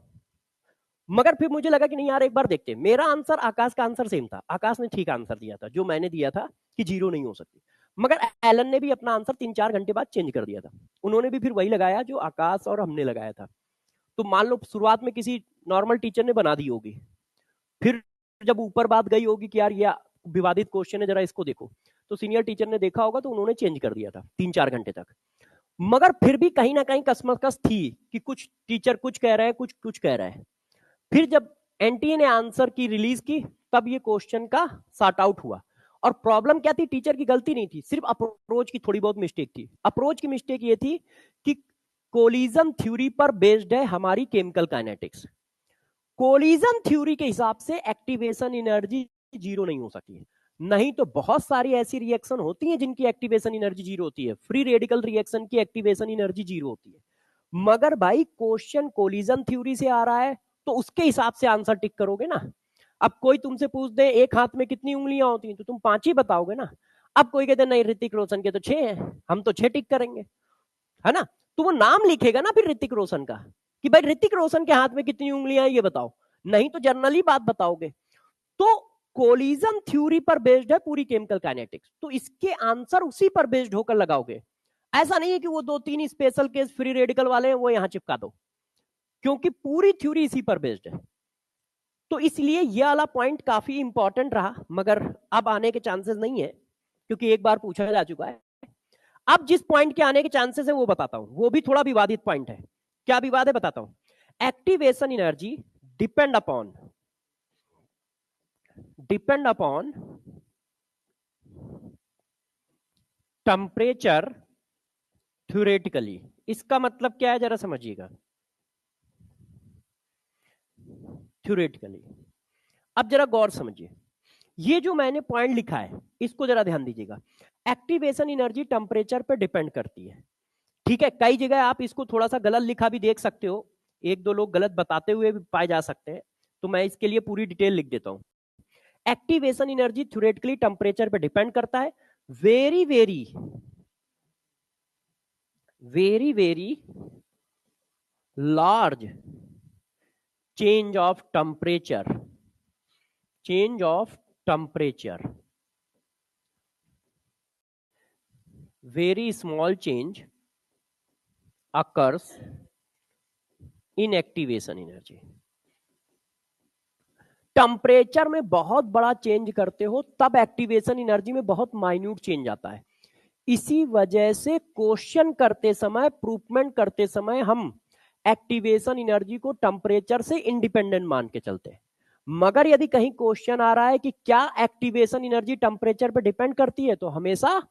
मगर फिर मुझे लगा कि नहीं यार, एक बार देखते। मेरा आंसर आकाश का आंसर सेम था, आकाश ने ठीक आंसर दिया था जो मैंने दिया था कि जीरो नहीं हो सकती। मगर एलन ने भी अपना आंसर 3-4 घंटे बाद चेंज कर दिया था, उन्होंने भी फिर वही लगाया जो आकाश और हमने लगाया था। तो मान लो शुरुआत में किसी नॉर्मल टीचर ने बना दी होगी, फिर जब ऊपर बात गई होगी कि यार ये विवादित क्वेश्चन है, जरा इसको देखो, तो सीनियर टीचर ने देखा होगा, तो उन्होंने चेंज कर दिया था 3-4 घंटे तक। मगर फिर भी कहीं ना कहीं कसमकस थी कि कुछ टीचर कुछ कह रहे हैं, कुछ कुछ कह रहे हैं। फिर जब एनटीए ने आंसर की रिलीज की, तब ये क्वेश्चन का सॉर्ट आउट हुआ। और प्रॉब्लम क्या थी, टीचर की गलती नहीं थी, सिर्फ अप्रोच की थोड़ी बहुत मिस्टेक थी। अप्रोच की मिस्टेक ये थी कि कोलिजन थ्योरी पर बेस्ड है हमारी केमिकल काइनेटिक्स। कोलिजन थ्योरी के हिसाब से एक्टिवेशन एनर्जी जीरो नहीं हो सकती है। नहीं तो बहुत सारी ऐसी रिएक्शन होती हैं जिनकी एक्टिवेशन एनर्जी जीरो होती है, फ्री रेडिकल रिएक्शन की एक्टिवेशन एनर्जी जीरो होती है। मगर भाई क्वेश्चन कोलिजन थ्योरी से आ रहा है, तो उसके हिसाब से आंसर टिक करोगे ना। अब कोई तुमसे पूछ दे एक हाथ में कितनी उंगलियां होती हैं, तो तुम 5 ही बताओगे ना। अब कोई कहते नहीं ऋतिक रोशन के तो 6 हैं, हम तो 6 टिक करेंगे, है ना। तो वो नाम लिखेगा ना फिर ऋतिक रोशन का, कि भाई ऋतिक रोशन के हाथ में कितनी उंगलियां हैं ये बताओ, नहीं तो जनरली बात बताओगे। तो कोलिजन थ्योरी पर बेस्ड है पूरी केमिकल काइनेटिक्स, तो इसके आंसर उसी पर बेस्ड होकर लगाओगे। ऐसा नहीं है कि वो 2-3 स्पेशल केस फ्री रेडिकल वाले हैं वो यहां चिपका दो, क्योंकि पूरी थ्योरी इसी पर बेस्ड है। तो इसलिए यह वाला पॉइंट काफी इंपॉर्टेंट रहा, मगर अब आने के चांसेस नहीं है, क्योंकि एक बार पूछा जा चुका है। अब जिस पॉइंट के आने के चांसेस है वो बताता हूं, वो भी थोड़ा विवादित पॉइंट है। क्या विवाद है बताता हूं। Activation energy depend upon temperature theoretically. इसका मतलब क्या है जरा समझिएगा, थ्योरेटिकली। अब जरा गौर समझिए, ये जो मैंने पॉइंट लिखा है इसको जरा ध्यान दीजिएगा। एक्टिवेशन एनर्जी टेम्परेचर पर डिपेंड करती है, ठीक है। कई जगह आप इसको थोड़ा सा गलत लिखा भी देख सकते हो, एक दो लोग गलत बताते हुए भी पाए जा सकते हैं, तो मैं इसके लिए पूरी डिटेल लिख देता हूं। एक्टिवेशन एनर्जी थ्योरेटिकली टेम्परेचर पे डिपेंड करता है। Very very very very large change of temperature, change of temperature, very small change occurs in activation energy। Temperature में बहुत बड़ा चेंज करते हो तब एक्टिवेशन एनर्जी में बहुत माइन्यूट चेंज आता है। इसी वजह से क्वेश्चन करते समय, प्रूफमेंट करते समय हम एक्टिवेशन एनर्जी को टेम्परेचर से इंडिपेंडेंट मान के चलते हैं। मगर यदि कहीं क्वेश्चन आ रहा है कि क्या एक्टिवेशन एनर्जी टेम्परेचर पे डिपेंड करती है, तो हमेशा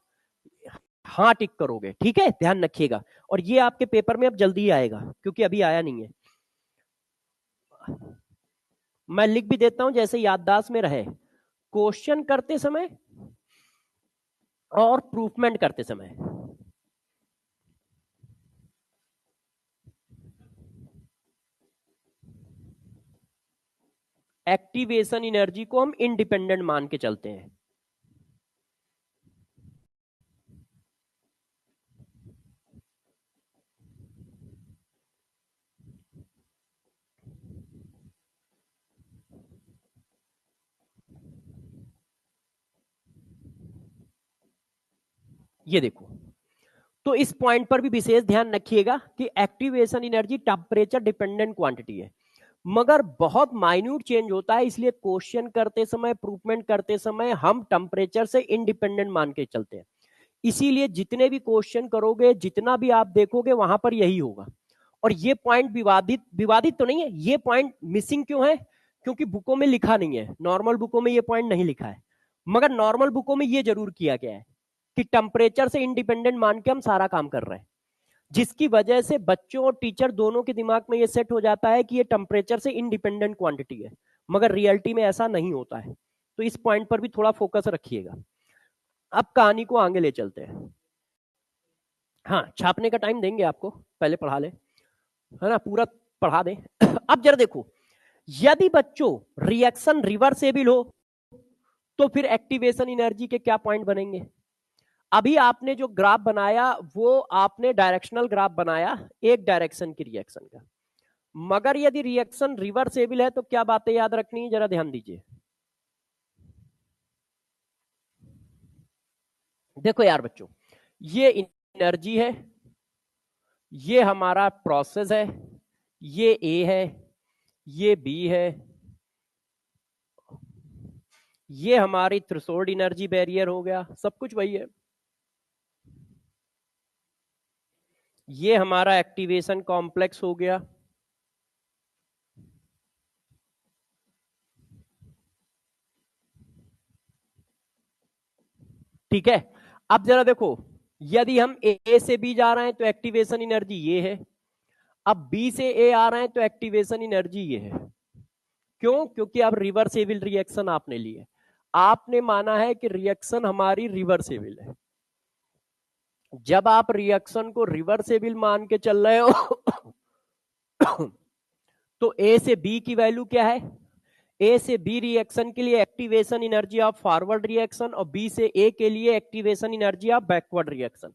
हाँ टिक करोगे। ठीक है, ध्यान रखिएगा। और ये आपके पेपर में अब जल्दी ही आएगा, क्योंकि अभी आया नहीं है। मैं लिख भी देता हूं जैसे याददाश्त में रहे। क्वेश्चन करते समय और प्रूफमेंट करते समय एक्टिवेशन एनर्जी को हम इंडिपेंडेंट मान के चलते हैं। ये देखो, तो इस पॉइंट पर भी विशेष ध्यान रखिएगा कि activation energy temperature dependent quantity है, मगर बहुत माइन्यूट चेंज होता है। इसलिए क्वेश्चन करते समय, प्रूफमेंट करते समय हम टेम्परेचर से इंडिपेंडेंट मान के चलते हैं। इसीलिए जितने भी क्वेश्चन करोगे, जितना भी आप देखोगे, वहां पर यही होगा। और ये पॉइंट विवादित विवादित तो नहीं है, ये पॉइंट मिसिंग क्यों है? क्योंकि बुकों में लिखा नहीं है, नॉर्मल बुकों में ये पॉइंट नहीं लिखा है, मगर नॉर्मल बुकों में ये जरूर किया गया है कि टेम्परेचर से इंडिपेंडेंट मान के हम सारा काम कर रहे हैं, जिसकी वजह से बच्चों और टीचर दोनों के दिमाग में ये सेट हो जाता है कि ये टेम्परेचर से इंडिपेंडेंट क्वांटिटी है, मगर रियलिटी में ऐसा नहीं होता है। तो इस पॉइंट पर भी थोड़ा फोकस रखिएगा। अब कहानी को आगे ले चलते हैं। हाँ, छापने का टाइम देंगे आपको, पहले पढ़ा ले, है ना, पूरा पढ़ा दें। अब जरा देखो, यदि बच्चों रिएक्शन रिवर्सेबल हो तो फिर एक्टिवेशन एनर्जी के क्या पॉइंट बनेंगे? अभी आपने जो ग्राफ बनाया वो आपने डायरेक्शनल ग्राफ बनाया, एक डायरेक्शन की रिएक्शन का, मगर यदि रिएक्शन रिवर्सेबल है तो क्या बातें याद रखनी है, जरा ध्यान दीजिए। देखो यार बच्चों, ये एनर्जी है, ये हमारा प्रोसेस है, ये ए है, ये बी है, ये हमारी थ्रेशोल्ड एनर्जी बैरियर हो गया, सब कुछ वही है। ये हमारा एक्टिवेशन कॉम्प्लेक्स हो गया, ठीक है। अब जरा देखो, यदि हम ए से बी जा रहे हैं तो एक्टिवेशन एनर्जी ये है, अब बी से ए आ रहे हैं तो एक्टिवेशन एनर्जी ये है। क्यों? क्योंकि अब रिवर्सेबल रिएक्शन आपने ली है, आपने माना है कि रिएक्शन हमारी रिवर्सेबल है। जब आप रिएक्शन को रिवर्सेबल मान के चल रहे हो तो ए से बी की वैल्यू क्या है? ए से बी रिएक्शन के लिए activation energy of forward reaction और बी से ए के लिए activation energy of backward reaction,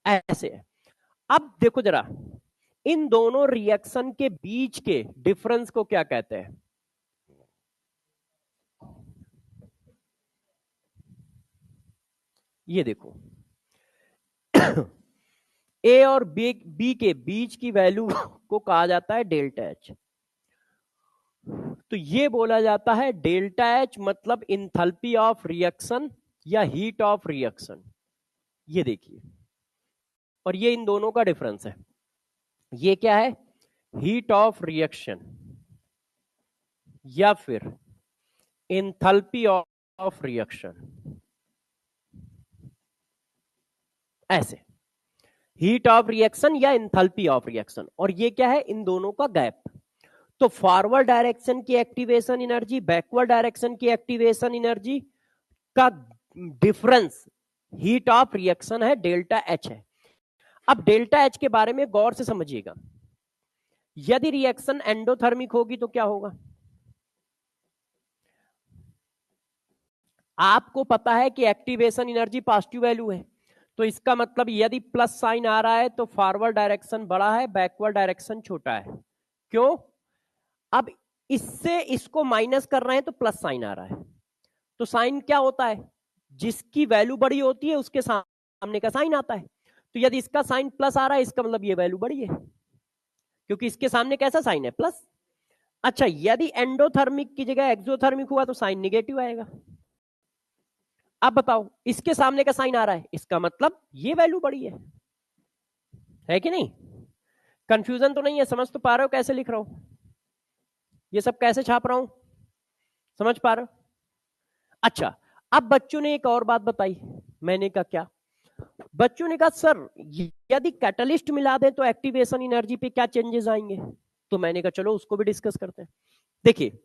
ऐसे है। अब देखो जरा, इन दोनों रिएक्शन के बीच के डिफरेंस को क्या कहते हैं? ये देखो, ए और बी के बीच की वैल्यू को कहा जाता है डेल्टा एच। तो ये बोला जाता है डेल्टा एच मतलब इंथैल्पी ऑफ रिएक्शन या हीट ऑफ रिएक्शन। ये देखिए, और ये इन दोनों का डिफरेंस है। ये क्या है? हीट ऑफ रिएक्शन या फिर इंथैल्पी ऑफ रिएक्शन, ऐसे हीट ऑफ रिएक्शन या इंथैल्पी ऑफ रिएक्शन। और ये क्या है? इन दोनों का गैप। तो फॉरवर्ड डायरेक्शन की एक्टिवेशन एनर्जी, बैकवर्ड डायरेक्शन की एक्टिवेशन एनर्जी का डिफरेंस हीट ऑफ रिएक्शन है, डेल्टा एच है। अब डेल्टा एच के बारे में गौर से समझिएगा। यदि रिएक्शन एंडोथर्मिक होगी तो क्या होगा? आपको पता है कि एक्टिवेशन एनर्जी पॉजिटिव वैल्यू है, तो इसका मतलब यदि प्लस साइन आ रहा है तो फॉरवर्ड डायरेक्शन बड़ा है, बैकवर्ड डायरेक्शन छोटा है। क्यों? अब इससे इसको माइनस कर रहे हैं तो प्लस साइन आ रहा है। तो साइन क्या होता है? जिसकी वैल्यू बड़ी होती है उसके सामने का साइन आता है। तो यदि इसका साइन प्लस आ रहा है, इसका मतलब ये वैल्यू बड़ी है, क्योंकि इसके सामने कैसा साइन है? प्लस। अच्छा, यदि एंडोथर्मिक की जगह एक्सोथर्मिक हुआ तो साइन निगेटिव आएगा। अब बताओ, इसके सामने का साइन आ रहा है, इसका मतलब ये वैल्यू बड़ी है कि नहीं? कंफ्यूजन तो नहीं है? समझ तो पा रहे हो कैसे लिख रहा हूं, ये सब कैसे छाप रहा हूं? समझ पा रहे हो? अच्छा, अब बच्चों ने एक और बात बताई। मैंने कहा क्या? बच्चों ने कहा सर यदि कैटलिस्ट मिला दें तो एक्टिवेशन एनर्जी पे क्या चेंजेस आएंगे? तो मैंने कहा चलो उसको भी डिस्कस करते हैं। देखिए,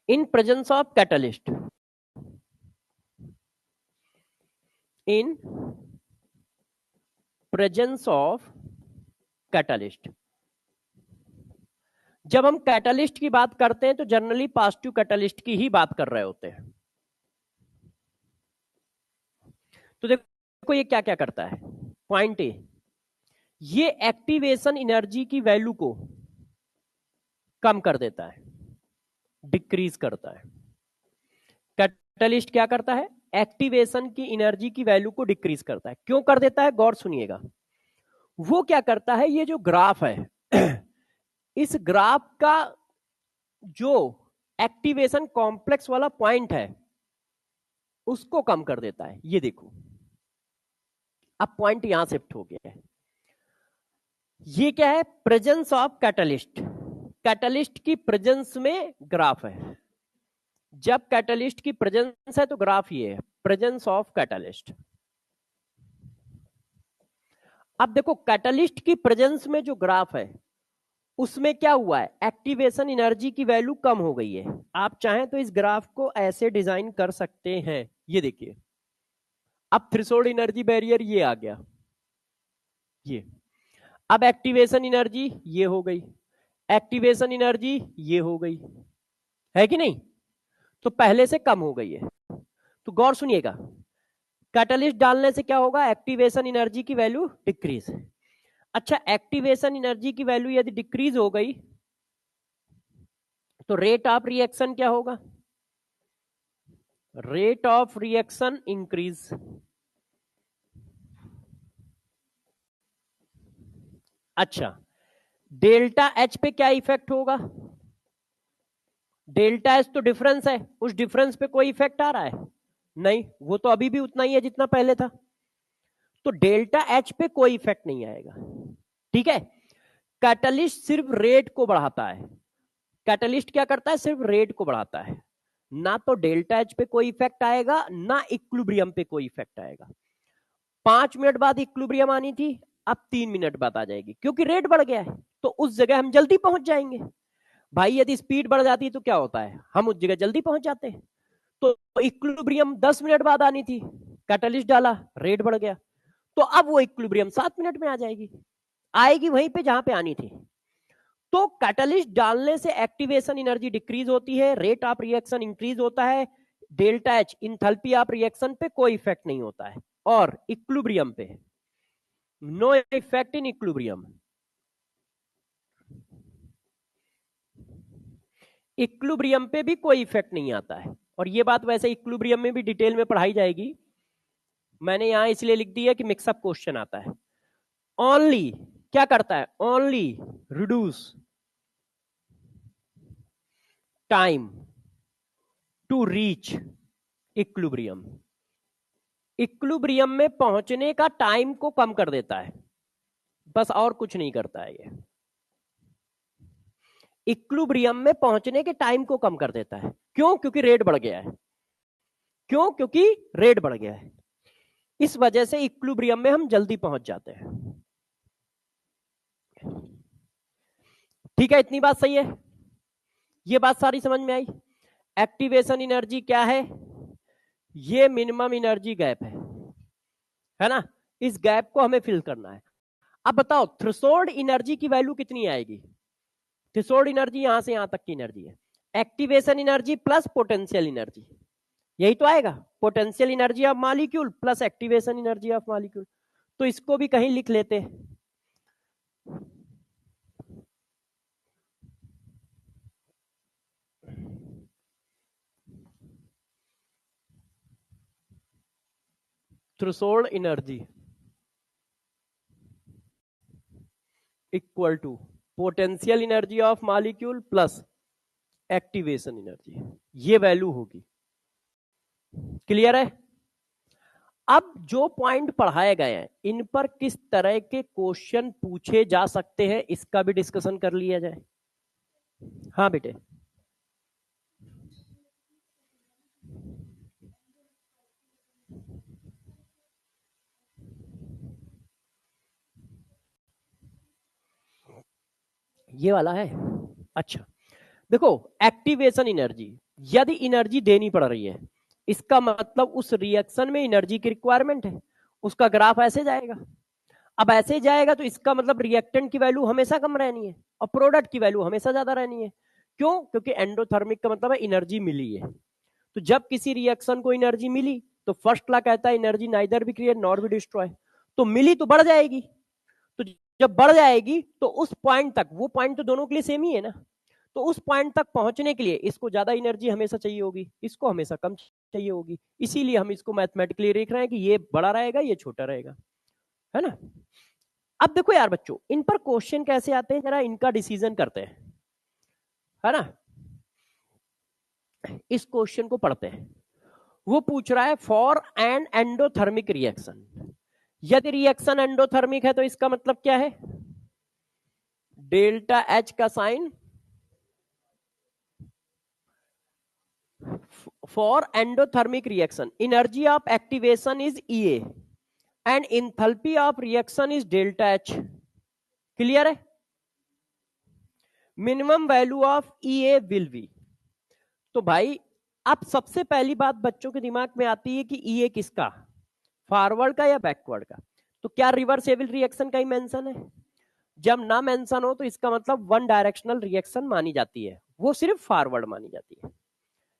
in presence of catalyst, in presence of catalyst, जब हम कैटलिस्ट की बात करते हैं तो जनरली पॉजिटिव कैटलिस्ट की ही बात कर रहे होते हैं। तो देखो ये क्या क्या करता है। पॉइंट ए, ये एक्टिवेशन एनर्जी की वैल्यू को कम कर देता है, डिक्रीज करता है। कैटलिस्ट क्या करता है? एक्टिवेशन की एनर्जी की वैल्यू को डिक्रीज करता है। क्यों कर देता है? गौर सुनिएगा। वो क्या करता है, ये जो ग्राफ है इस ग्राफ का जो एक्टिवेशन कॉम्प्लेक्स वाला पॉइंट है उसको कम कर देता है। ये देखो, अब पॉइंट यहां शिफ्ट हो गया है। ये क्या है? Presence of catalyst. कैटलिस्ट की प्रेजेंस में ग्राफ है। जब कैटलिस्ट की प्रेजेंस है तो ग्राफ ये है, प्रेजेंस ऑफ कैटलिस्ट। अब देखो, कैटलिस्ट की प्रेजेंस में जो ग्राफ है उसमें क्या हुआ है? एक्टिवेशन एनर्जी की वैल्यू कम हो गई है। आप चाहें तो इस ग्राफ को ऐसे डिजाइन कर सकते हैं। ये देखिए, अब थ्रेशोल्ड एनर्जी बैरियर ये आ गया, ये। अब एक्टिवेशन एनर्जी ये हो गई, एक्टिवेशन एनर्जी ये हो गई, है कि नहीं? तो पहले से कम हो गई है। तो गौर सुनिएगा, कैटलिस्ट डालने से क्या होगा? एक्टिवेशन एनर्जी की वैल्यू डिक्रीज। अच्छा, एक्टिवेशन एनर्जी की वैल्यू यदि डिक्रीज हो गई तो रेट ऑफ रिएक्शन क्या होगा? Rate of reaction increase. अच्छा, डेल्टा एच पे क्या इफेक्ट होगा? डेल्टा एच तो डिफरेंस है, उस डिफरेंस पे कोई इफेक्ट आ रहा है? नहीं, वो तो अभी भी उतना ही है जितना पहले था। तो डेल्टा एच पे कोई इफेक्ट नहीं आएगा। ठीक है, कैटलिस्ट सिर्फ रेट को बढ़ाता है। कैटलिस्ट क्या करता है? सिर्फ रेट को बढ़ाता है। ना तो डेल्टा एच पे कोई इफेक्ट आएगा, ना इक्विलिब्रियम पे कोई इफेक्ट आएगा। 5 मिनट बाद इक्विलिब्रियम आनी थी, अब 3 मिनट बाद आ जाएगी, क्योंकि रेट बढ़ गया है। तो उस जगह हम जल्दी पहुंच जाएंगे। भाई यदि स्पीड बढ़ जाती है तो क्या होता है? हम उस जगह जल्दी पहुंच जाते हैं। तो इक्विलिब्रियम 10 मिनट बाद आनी थी, कैटलिस्ट डाला, रेट बढ़ गया, तो अब वो इक्विलिब्रियम 7 मिनट में आ जाएगी, आएगी वहीं पे जहां पे आनी थी। तो कैटलिस्ट डालने से एक्टिवेशन एनर्जी डिक्रीज होती है, रेट ऑफ रिएक्शन इंक्रीज होता है, delta H enthalpy of reaction पे कोई इफेक्ट नहीं होता है, और इक्विलिब्रियम पे no effect in equilibrium. Equilibrium पे भी कोई इफेक्ट नहीं आता है। और ये बात वैसे इक्विलिब्रियम में भी डिटेल में पढ़ाई जाएगी, मैंने यहां इसलिए लिख दी है कि मिक्सअप क्वेश्चन आता है। ओनली क्या करता है? Only reduce time to reach equilibrium. Equilibrium में पहुंचने का टाइम को कम कर देता है, बस और कुछ नहीं करता है ये। इक्विलिब्रियम में पहुंचने के टाइम को कम कर देता है। क्यों? क्योंकि रेट बढ़ गया है। क्यों? क्योंकि रेट बढ़ गया है। इस वजह से इक्विलिब्रियम में हम जल्दी पहुंच जाते हैं। ठीक है, इतनी बात सही है? ये बात सारी समझ में आई? एक्टिवेशन एनर्जी क्या है? ये मिनिमम एनर्जी गैप है ना? इस गैप को हमें फिल करना है। अब बताओ, थ्रेशोल्ड एनर्जी की वैल्यू कितनी आएगी? थ्रेशोल्ड एनर्जी यहां से यहां तक की एनर्जी है, activation energy plus potential energy, यही तो आएगा। Potential energy of molecule plus activation energy of molecule. तो इसको भी कहीं लिख लेते हैं। Threshold energy equal to potential energy of molecule plus activation energy, ये वैल्यू होगी। क्लियर है? अब जो पॉइंट पढ़ाए गए हैं इन पर किस तरह के क्वेश्चन पूछे जा सकते हैं इसका भी डिस्कशन कर लिया जाए। हाँ बेटे, ये वाला है। अच्छा देखो, एक्टिवेशन एनर्जी, यदि एनर्जी देनी पड़ रही है इसका मतलब उस रिएक्शन में एनर्जी की रिक्वायरमेंट है, उसका ग्राफ ऐसे जाएगा। अब ऐसे जाएगा तो इसका मतलब रिएक्टेंट की वैल्यू हमेशा कम रहनी है और प्रोडक्ट की वैल्यू हमेशा ज्यादा रहनी है। क्यों? क्योंकि एंडोथर्मिक का मतलब है एनर्जी मिली है। तो जब किसी रिएक्शन को एनर्जी मिली तो फर्स्ट लॉ कहता है energy neither be create not be destroy. तो मिली तो बढ़ जाएगी, तो जब बढ़ जाएगी तो उस पॉइंट तक, वो पॉइंट तो दोनों के लिए सेम ही है ना, तो उस पॉइंट तक पहुंचने के लिए इसको ज्यादा एनर्जी हमेशा चाहिए होगी, इसको हमेशा कम चाहिए होगी। इसीलिए हम इसको मैथमेटिकली देख रहे हैं कि ये बड़ा रहेगा ये छोटा रहेगा, है ना। अब देखो यार बच्चों, इन पर क्वेश्चन कैसे आते हैं जरा इनका डिसीजन करते हैं, है ना। इस क्वेश्चन को पढ़ते हैं। वो पूछ रहा है फॉर एन एंडोथर्मिक रिएक्शन, यदि रिएक्शन एंडोथर्मिक है तो इसका मतलब क्या है, डेल्टा एच का sign for endothermic reaction, energy of activation is EA and enthalpy of reaction is delta H. Clear है? Minimum value of EA will be, तो भाई अब सबसे पहली बात बच्चों के दिमाग में आती है कि ईए किसका, फॉरवर्ड का या बैकवर्ड का। तो क्या रिवर्सेबल रिएक्शन का ही मेंशन है? जब ना मेंशन हो तो इसका मतलब वन डायरेक्शनल रिएक्शन मानी जाती है, वो सिर्फ फॉरवर्ड मानी जाती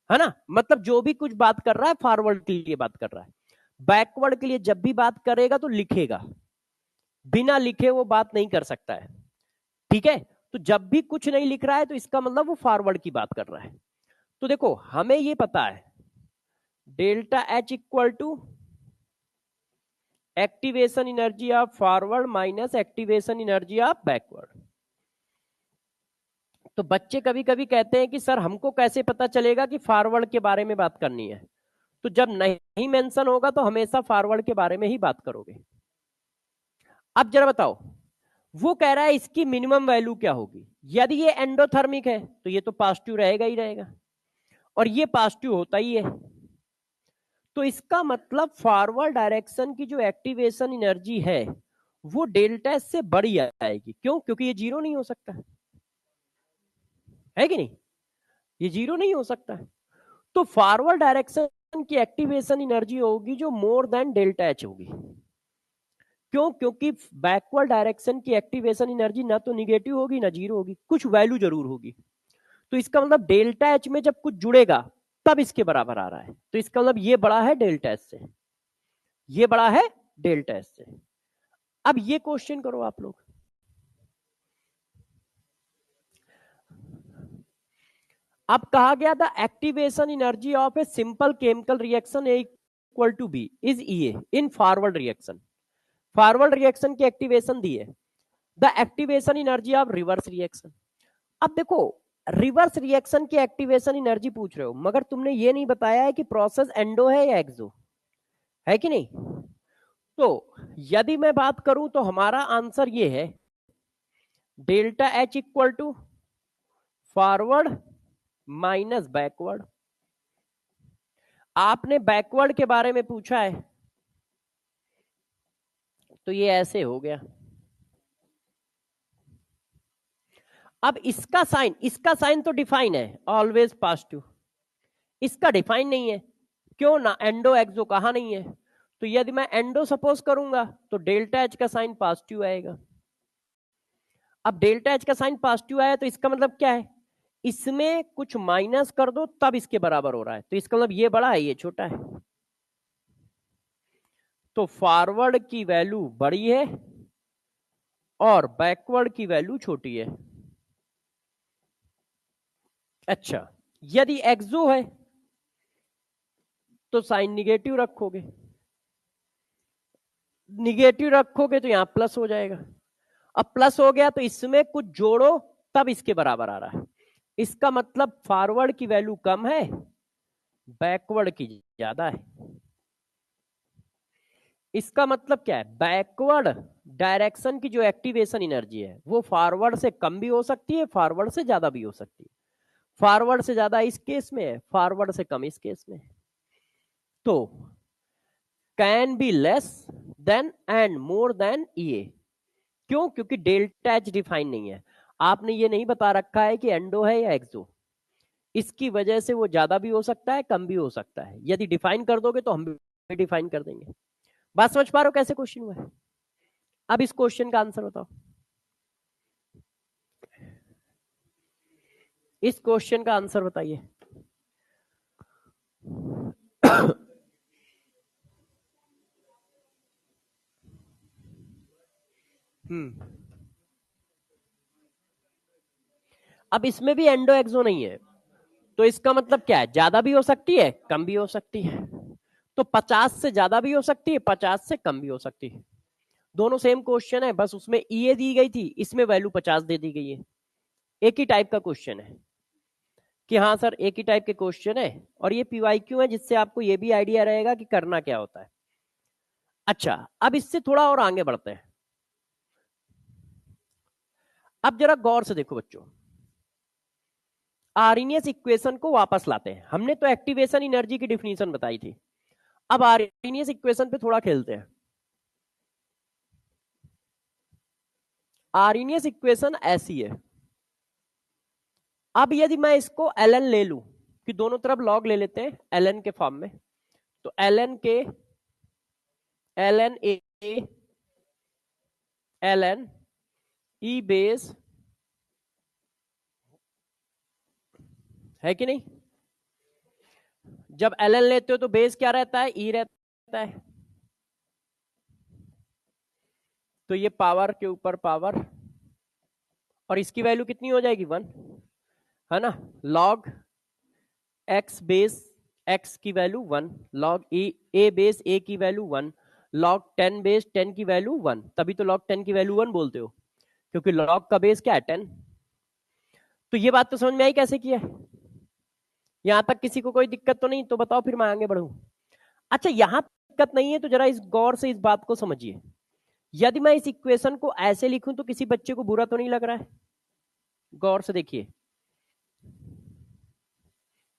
है ना। मतलब जो भी कुछ बात कर रहा है फॉरवर्ड के लिए बात कर रहा है, बैकवर्ड के लिए जब भी बात करेगा तो लिखेगा, बिना लिखे वो बात नहीं कर सकता है। ठीक है, तो जब भी कुछ नहीं लिख रहा है तो इसका मतलब वो फॉरवर्ड की बात कर रहा है। तो देखो हमें ये पता है delta H equal to activation energy of forward minus activation energy of backward. तो बच्चे कभी कभी कहते हैं कि सर हमको कैसे पता चलेगा कि फॉरवर्ड के बारे में बात करनी है, तो जब नहीं मेंशन होगा तो हमेशा फॉरवर्ड के बारे में ही बात करोगे। अब जरा बताओ, वो कह रहा है इसकी मिनिमम वैल्यू क्या होगी। यदि ये एंडोथर्मिक है तो ये तो पॉजिटिव रहेगा ही रहेगा, और ये पॉजिटिव होता ही है, तो इसका मतलब फॉरवर्ड डायरेक्शन की जो एक्टिवेशन एनर्जी है वो डेल्टा से बड़ी आएगी। क्यों? क्योंकि ये जीरो नहीं हो सकता है कि नहीं, ये जीरो नहीं हो सकता है। तो फॉरवर्ड डायरेक्शन की एक्टिवेशन एनर्जी होगी जो मोर देन डेल्टा एच होगी। क्यों? क्योंकि बैकवर्ड डायरेक्शन की एक्टिवेशन एनर्जी ना तो निगेटिव होगी ना जीरो होगी, कुछ वैल्यू जरूर होगी। तो इसका मतलब डेल्टा एच में जब कुछ जुड़ेगा तब इसके बराबर आ रहा है, तो इसका मतलब ये बड़ा है डेल्टा एच से, ये बड़ा है डेल्टा एच से। अब ये क्वेश्चन करो आप लोग, अब कहा गया था activation energy of a simple chemical reaction A equal to B is EA in forward reaction. Forward reaction की एक्टिवेशन दी है, the activation energy of reverse reaction. अब देखो रिवर्स रिएक्शन की एक्टिवेशन एनर्जी पूछ रहे हो, मगर तुमने ये नहीं बताया है कि प्रोसेस एंडो है या एक्सो, है कि नहीं। तो यदि मैं बात करूं तो हमारा आंसर ये है delta H equal to forward minus backward. आपने बैकवर्ड के बारे में पूछा है तो ये ऐसे हो गया। अब इसका साइन तो डिफाइन है ऑलवेज पॉजिटिव, इसका डिफाइन नहीं है। क्यों ना, एंडो एक्सो कहा नहीं है, तो यदि मैं एंडो सपोज करूंगा तो डेल्टा एच का साइन पॉजिटिव आएगा। अब डेल्टा एच का साइन पॉजिटिव आया तो इसका मतलब क्या है, इसमें कुछ माइनस कर दो तब इसके बराबर हो रहा है, तो इसका मतलब ये बड़ा है ये छोटा है। तो फॉरवर्ड की वैल्यू बड़ी है और बैकवर्ड की वैल्यू छोटी है। अच्छा, यदि एक्सो है तो साइन निगेटिव रखोगे, निगेटिव रखोगे तो यहां प्लस हो जाएगा। अब प्लस हो गया तो इसमें कुछ जोड़ो तब इसके बराबर आ रहा है। इसका मतलब फॉरवर्ड की वैल्यू कम है, बैकवर्ड की ज्यादा है। इसका मतलब क्या है, बैकवर्ड डायरेक्शन की जो एक्टिवेशन एनर्जी है वो फॉरवर्ड से कम भी हो सकती है, फॉरवर्ड से ज्यादा भी हो सकती है। फॉरवर्ड से ज्यादा इस केस में है, फॉरवर्ड से कम इस केस में। तो can be less than and more than ये। क्यों? क्योंकि डेल्टा एच डिफाइन नहीं है। आपने ये नहीं बता रखा है कि एंडो है या एक्सो। इसकी वजह से वो ज्यादा भी हो सकता है, कम भी हो सकता है। यदि डिफाइन कर दोगे तो हम भी डिफाइन कर देंगे। बात समझ पा रहे हो कैसे क्वेश्चन हुआ है? अब इस क्वेश्चन का आंसर बताओ। इस क्वेश्चन का आंसर बताइए। अब इसमें भी एंडो एक्सो नहीं है, तो इसका मतलब क्या है, ज्यादा भी हो सकती है, कम भी हो सकती है। तो 50 से ज्यादा भी हो सकती है, 50 से कम भी हो सकती है। दोनों सेम क्वेश्चन है, बस उसमें ईए दी गई थी, इसमें वैल्यू 50 दे दी गई है। एक ही टाइप का क्वेश्चन है कि हाँ सर एक ही टाइप के क्वेश्चन है, और ये पीवाईक्यू है, जिससे आपको ये भी आइडिया रहेगा कि करना क्या होता है। अच्छा, अब इससे थोड़ा और आगे बढ़ते हैं। अब जरा गौर से देखो बच्चों, आर्नियस इक्वेशन को वापस लाते हैं। हमने तो एक्टिवेशन एनर्जी की डिफिनीशन बताई थी, अब आर्नियस इक्वेशन पे थोड़ा खेलते हैं। आर्नियस इक्वेशन ऐसी है, अब यदि मैं इसको ln ले लूं, कि दोनों तरफ लॉग ले लेते हैं ln के फॉर्म में, तो ln के ln a ln e base है कि नहीं? जब ln लेते हो तो बेस क्या रहता है, e रहता है। तो ये पावर के ऊपर पावर, और इसकी वैल्यू कितनी हो जाएगी, 1, है ना। लॉग x बेस x की value 1, log a base a की वैल्यू 1, लॉग 10 बेस 10 की वैल्यू 1। तभी तो लॉग 10 की वैल्यू 1 बोलते हो, क्योंकि लॉग का बेस क्या है, 10। तो ये बात तो समझ में आई कैसे किया है? यहां तक किसी को कोई दिक्कत तो नहीं? तो बताओ फिर मैं आगे बढ़ूं। अच्छा, यहां दिक्कत नहीं है तो जरा इस गौर से इस बात को समझिए। यदि मैं इस इक्वेशन को ऐसे लिखूं तो किसी बच्चे को बुरा तो नहीं लग रहा है? गौर से देखिए,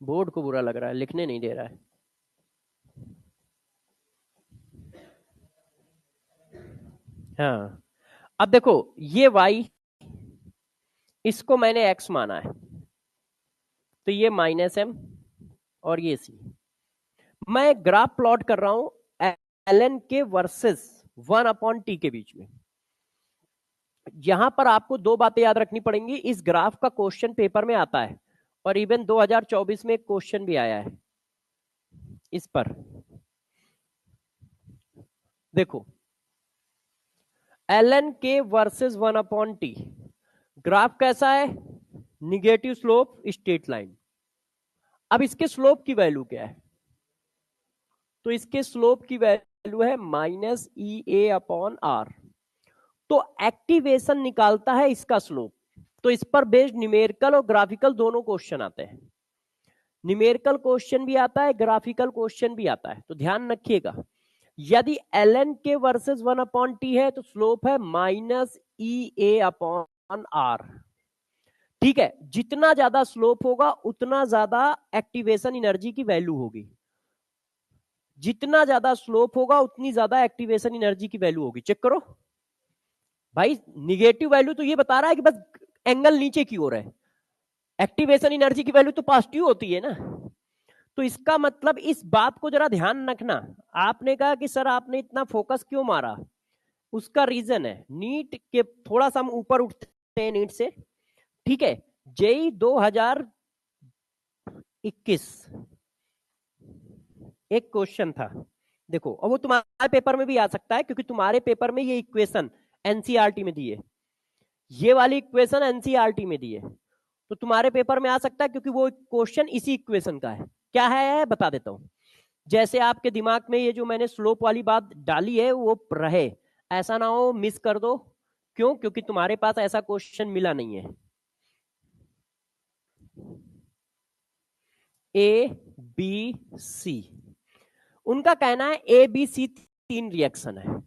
बोर्ड को बुरा लग रहा है, लिखने नहीं दे रहा है। हाँ, अब देखो ये y, इसको मैंने x माना है, तो ये -m और ये c। मैं ग्राफ प्लॉट कर रहा हूं ln के वर्सेस 1/t के बीच में। यहां पर आपको दो बातें याद रखनी पड़ेंगी। इस ग्राफ का क्वेश्चन पेपर में आता है, और इवन 2024 में एक क्वेश्चन भी आया है इस पर। देखो ln के वर्सेस 1/t, ग्राफ कैसा है, निगेटिव स्लोप स्ट्रेट लाइन। अब इसके स्लोप की वैल्यू क्या है, तो इसके स्लोप की वैल्यू है -EA/r। तो एक्टिवेशन निकालता है इसका स्लोप। तो इस पर बेस्ड न्यूमेरिकल और ग्राफिकल दोनों क्वेश्चन आते हैं। न्यूमेरिकल क्वेश्चन भी आता है, ग्राफिकल क्वेश्चन भी आता है। तो ध्यान रखिएगा, यदि ln के वर्सेस 1/t है तो स्लोप है -EA/r। ठीक है, जितना ज्यादा स्लोप होगा उतना ज्यादा एक्टिवेशन एनर्जी की वैल्यू होगी। जितना ज्यादा स्लोप होगा उतनी ज्यादा एक्टिवेशन एनर्जी की वैल्यू होगी। चेक करो भाई, निगेटिव वैल्यू तो ये बता रहा है कि बस एंगल नीचे की ओर है, एक्टिवेशन एनर्जी की वैल्यू तो पॉजिटिव होती है ना। तो इसका मतलब इस बात को जरा ध्यान रखना। आपने कहा कि सर आपने इतना फोकस क्यों मारा, उसका रीजन है नीट के, थोड़ा सा हम ऊपर उठते हैं नीट से। ठीक है, जेई 2021 एक क्वेश्चन था, देखो, और वो तुम्हारे पेपर में भी आ सकता है, क्योंकि तुम्हारे पेपर में ये इक्वेशन एनसीईआरटी में दी है, ये वाली इक्वेशन एनसीईआरटी में दी है, तो तुम्हारे पेपर में आ सकता है, क्योंकि वो क्वेश्चन इसी इक्वेशन का है। क्या है बता देता हूं। जैसे आपके दिमाग में ये जो मैंने स्लोप वाली बात डाली है वो रहे, ऐसा ना हो मिस कर दो क्यों? क्योंकि तुम्हारे पास ऐसा क्वेश्चन मिला नहीं है। ए बी सी, उनका कहना है ए बी सी 3 रिएक्शन है,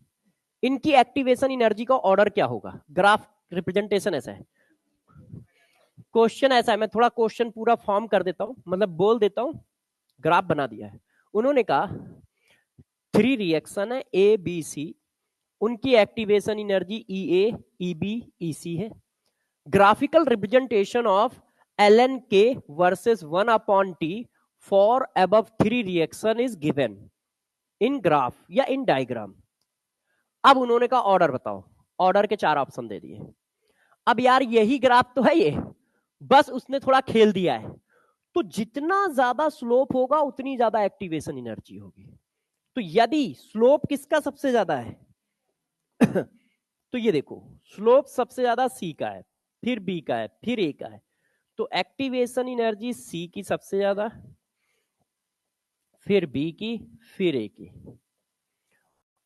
इनकी एक्टिवेशन एनर्जी का ऑर्डर क्या होगा? ग्राफ रिप्रेजेंटेशन ऐसा है, क्वेश्चन ऐसा है। मैं थोड़ा क्वेश्चन पूरा फॉर्म कर देता हूं, मतलब बोल देता हूं, ग्राफ बना दिया है। उन्होंने कहा 3 रिएक्शन है ए बी सी, उनकी activation energy E A E B E C है। Graphical representation of L N K versus 1/T for above 3 reaction is given in graph या इन डायग्राम। अब उन्होंने कहा ऑर्डर बताओ, ऑर्डर के 4 ऑप्शन दे दिए। अब यार यही ग्राफ तो है ये, बस उसने थोड़ा खेल दिया है। तो जितना ज्यादा स्लोप होगा उतनी ज्यादा एक्टिवेशन एनर्जी होगी। तो यदि स्लोप किसका सबसे ज्यादा है तो ये देखो, स्लोप सबसे ज्यादा सी का है, फिर बी का है, फिर ए का है, तो एक्टिवेशन एनर्जी सी की सबसे ज्यादा, फिर बी की, फिर ए की।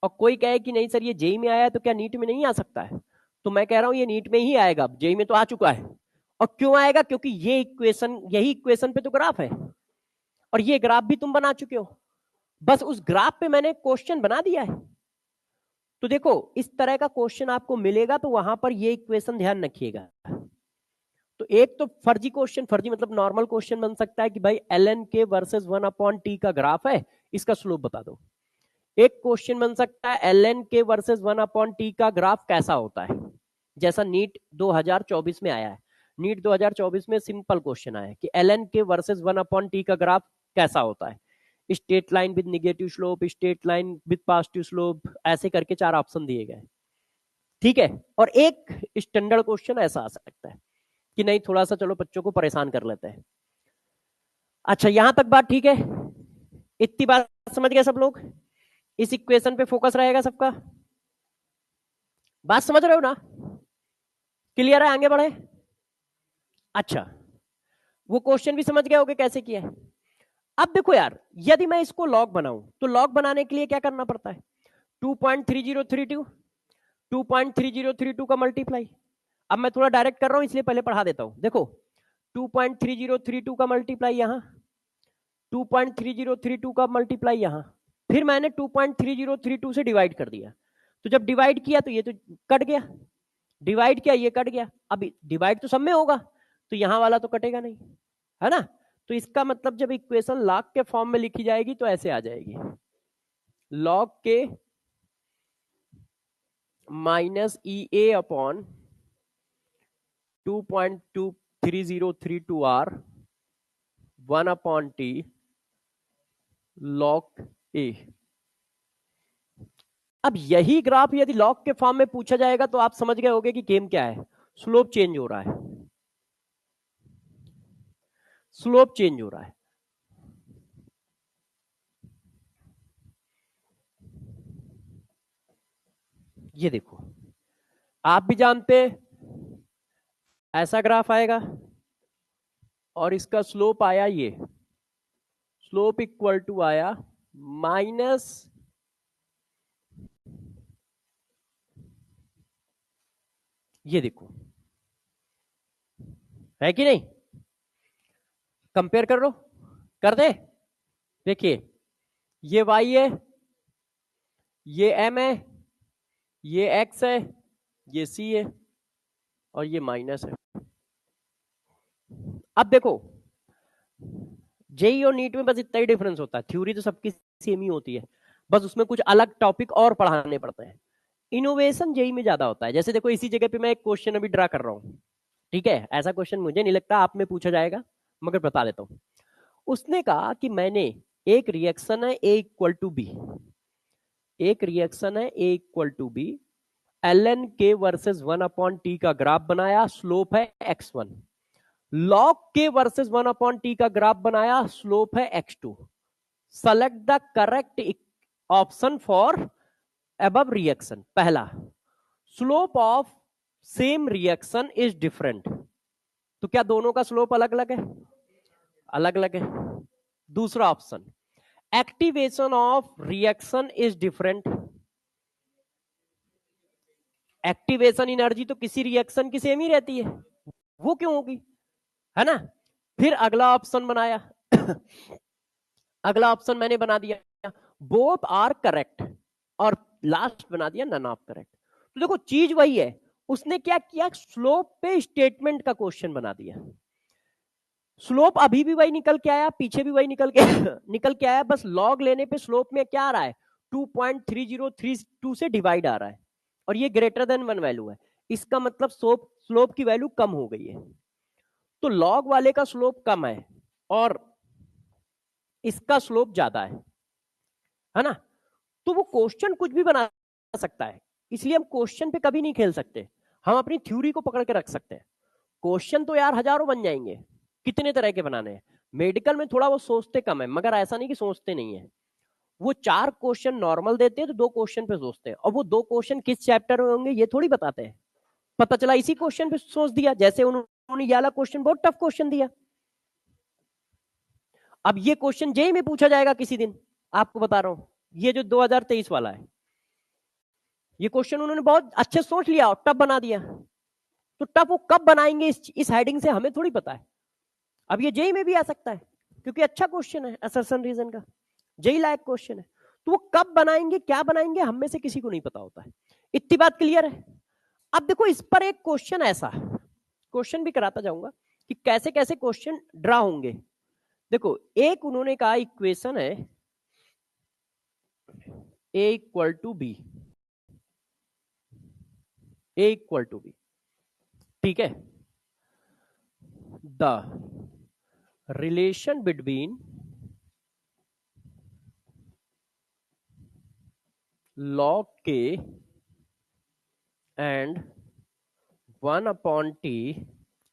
और कोई कहे कि नहीं सर ये जेई में आया है तो क्या नीट में नहीं आ सकता है? तो मैं कह रहा हूं ये नीट में ही आएगा, जेई में तो आ चुका है। और क्यों आएगा? क्योंकि ये इक्वेशन, यही इक्वेशन पे तो ग्राफ है, और ये ग्राफ भी तुम बना चुके हो, बस उस ग्राफ पे मैंने क्वेश्चन बना दिया है। तो देखो इस तरह का क्वेश्चन आपको मिलेगा तो वहां पर ये इक्वेशन ध्यान रखिएगा। तो एक तो फर्जी क्वेश्चन, फर्जी मतलब नॉर्मल क्वेश्चन बन सकता है कि भाई L N K versus 1/T का ग्राफ है, इसका स्लोप बता दो। एक क्वेश्चन बन सकता है L N K versus 1/T का ग्राफ कैसा होता है, जैसा नीट 2024 में आया है। नीट 2024 में सिंपल क्वेश्चन आया है कि L N K versus 1/T का ग्राफ कैसा होता है, straight line with negative slope, straight line with positive slope, ऐसे करके 4 ऑप्शन दिए गए। ठीक है, और एक स्टैंडर्ड क्वेश्चन ऐसा आ सकता है कि नहीं थोड़ा सा चलो बच्चों को परेशान कर लेते हैं। अच्छा यहां तक बात ठीक है, इतनी बात समझ गए सब लोग? इस इक्वेशन पे फोकस रहेगा सबका, बात समझ रहे हो ना? क्लियर है? आगे बढ़े। अच्छा वो क्वेश्चन भी समझ गए होगे कैसे किया है। अब देखो यार, यदि मैं इसको लॉग बनाऊं तो लॉग बनाने के लिए क्या करना पड़ता है? 2.3032, 2.3032 का मल्टीप्लाई। अब मैं थोड़ा डायरेक्ट कर रहा हूं इसलिए पहले पढ़ा देता हूं। देखो 2.3032 का मल्टीप्लाई यहां, 2.3032 का मल्टीप्लाई यहां, फिर मैंने 2.3032 से डिवाइड कर दिया। तो जब डिवाइड किया तो ये तो कट गया, डिवाइड किया ये कट गया, अब डिवाइड तो सब में होगा तो यहां वाला तो कटेगा नहीं, है ना? तो इसका मतलब जब इक्वेशन लॉग के फॉर्म में लिखी जाएगी तो ऐसे आ जाएगी, लॉग के minus E A upon 2.23032 R 1/T log A. अब यही ग्राफ यदि लॉग के फॉर्म में पूछा जाएगा तो आप समझ गए होंगे कि गेम क्या है, स्लोप चेंज हो रहा है, स्लोप चेंज हो रहा है। ये देखो आप भी जानते ऐसा ग्राफ आएगा और इसका स्लोप आया, ये स्लोप इक्वल टू आया माइनस, ये देखो है कि नहीं, कंपेयर कर लो, कर दे। देखिए ये y है, ये m है, ये x है, ये c है, और ये माइनस है। अब देखो जेई और नीट में बस इतना ही डिफरेंस होता है, थ्योरी तो सबकी सेम ही होती है, बस उसमें कुछ अलग टॉपिक और पढ़ाने पड़ते हैं। इनोवेशन जेई में ज्यादा होता है। जैसे देखो इसी जगह पे मैं एक क्वेश्चन अभी ड्रा कर रहा हूं, ठीक है, ऐसा क्वेश्चन मुझे नहीं लगता आप में पूछा जाएगा मगर बता देता हूं। उसने कहा कि मैंने एक रिएक्शन है ए इक्वल टू बी, एक रिएक्शन है A equal to B, L N K versus 1/T का ग्राफ बनाया, स्लोप है x1, लॉग के वर्सेस 1/T का ग्राफ बनाया, स्लोप है x2। Select the correct option for above reaction. पहला, slope of same reaction is different, तो क्या दोनों का स्लोप अलग अलग है? अलग अलग है। दूसरा option, activation of reaction is different, activation energy तो किसी रिएक्शन की सेम ही रहती है, वो क्यों होगी, है ना। फिर अगला ऑप्शन बनाया अगला ऑप्शन मैंने बना दिया बोथ आर करेक्ट, और लास्ट बना दिया नन ऑफ करेक्ट। तो देखो चीज वही है, उसने क्या किया, स्लोप पे स्टेटमेंट का क्वेश्चन बना दिया। स्लोप अभी भी वही निकल के आया, पीछे भी वही निकल के निकल के आया, बस लॉग लेने पे स्लोप में क्या आ रहा है, 2.3032 से डिवाइड आ रहा है, और ये ग्रेटर देन 1 वैल्यू है, इसका मतलब स्लोप की वैल्यू कम हो गई है। तो लॉग वाले का स्लोप कम है और इसका स्लोप ज्यादा है ना। तो वो क्वेश्चन कुछ भी बना सकता है, इसलिए हम क्वेश्चन पे कभी नहीं खेल सकते, हम अपनी थ्योरी को पकड़ के रख सकते हैं। क्वेश्चन तो यार हजारों बन जाएंगे, कितने तरह के बनाने हैं। मेडिकल में थोड़ा वो सोचते कम है, मगर ऐसा नहीं कि सोचते नहीं है। वो 4 क्वेश्चन नॉर्मल देते हैं तो 2 क्वेश्चन पे सोचते हैं, और वो 2 क्वेश्चन किस चैप्टर में होंगे ये थोड़ी बताते हैं। पता चला इसी क्वेश्चन पे सोच दिया, जैसे उन्होंने ये वाला क्वेश्चन बहुत टफ क्वेश्चन दिया। अब ये क्वेश्चन जेई में पूछा जाएगा किसी दिन, आपको बता रहा हूं, ये जो 2023 वाला है, ये क्वेश्चन उन्होंने बहुत अच्छे सोच लिया और टफ बना दिया। तो टफ वो कब बनाएंगे इस हेडिंग से हमें थोड़ी पता है। अब ये जेई में भी आ सकता है, क्योंकि अच्छा क्वेश्चन है, असर्शन रीजन का जेई लायक क्वेश्चन है। तो वो कब बनाएंगे, क्या बनाएंगे, हम में से किसी को नहीं पता होता है। इतनी बात क्लियर है। अब देखो इस पर एक क्वेश्चन ऐसा, क्वेश्चन भी कराता जाऊंगा कि कैसे कैसे क्वेश्चन ड्रा होंगे। देखो एक उन्होंने कहा इक्वेशन है a equal to B, a equal to B, ठीक है। The relation between log k and 1 upon t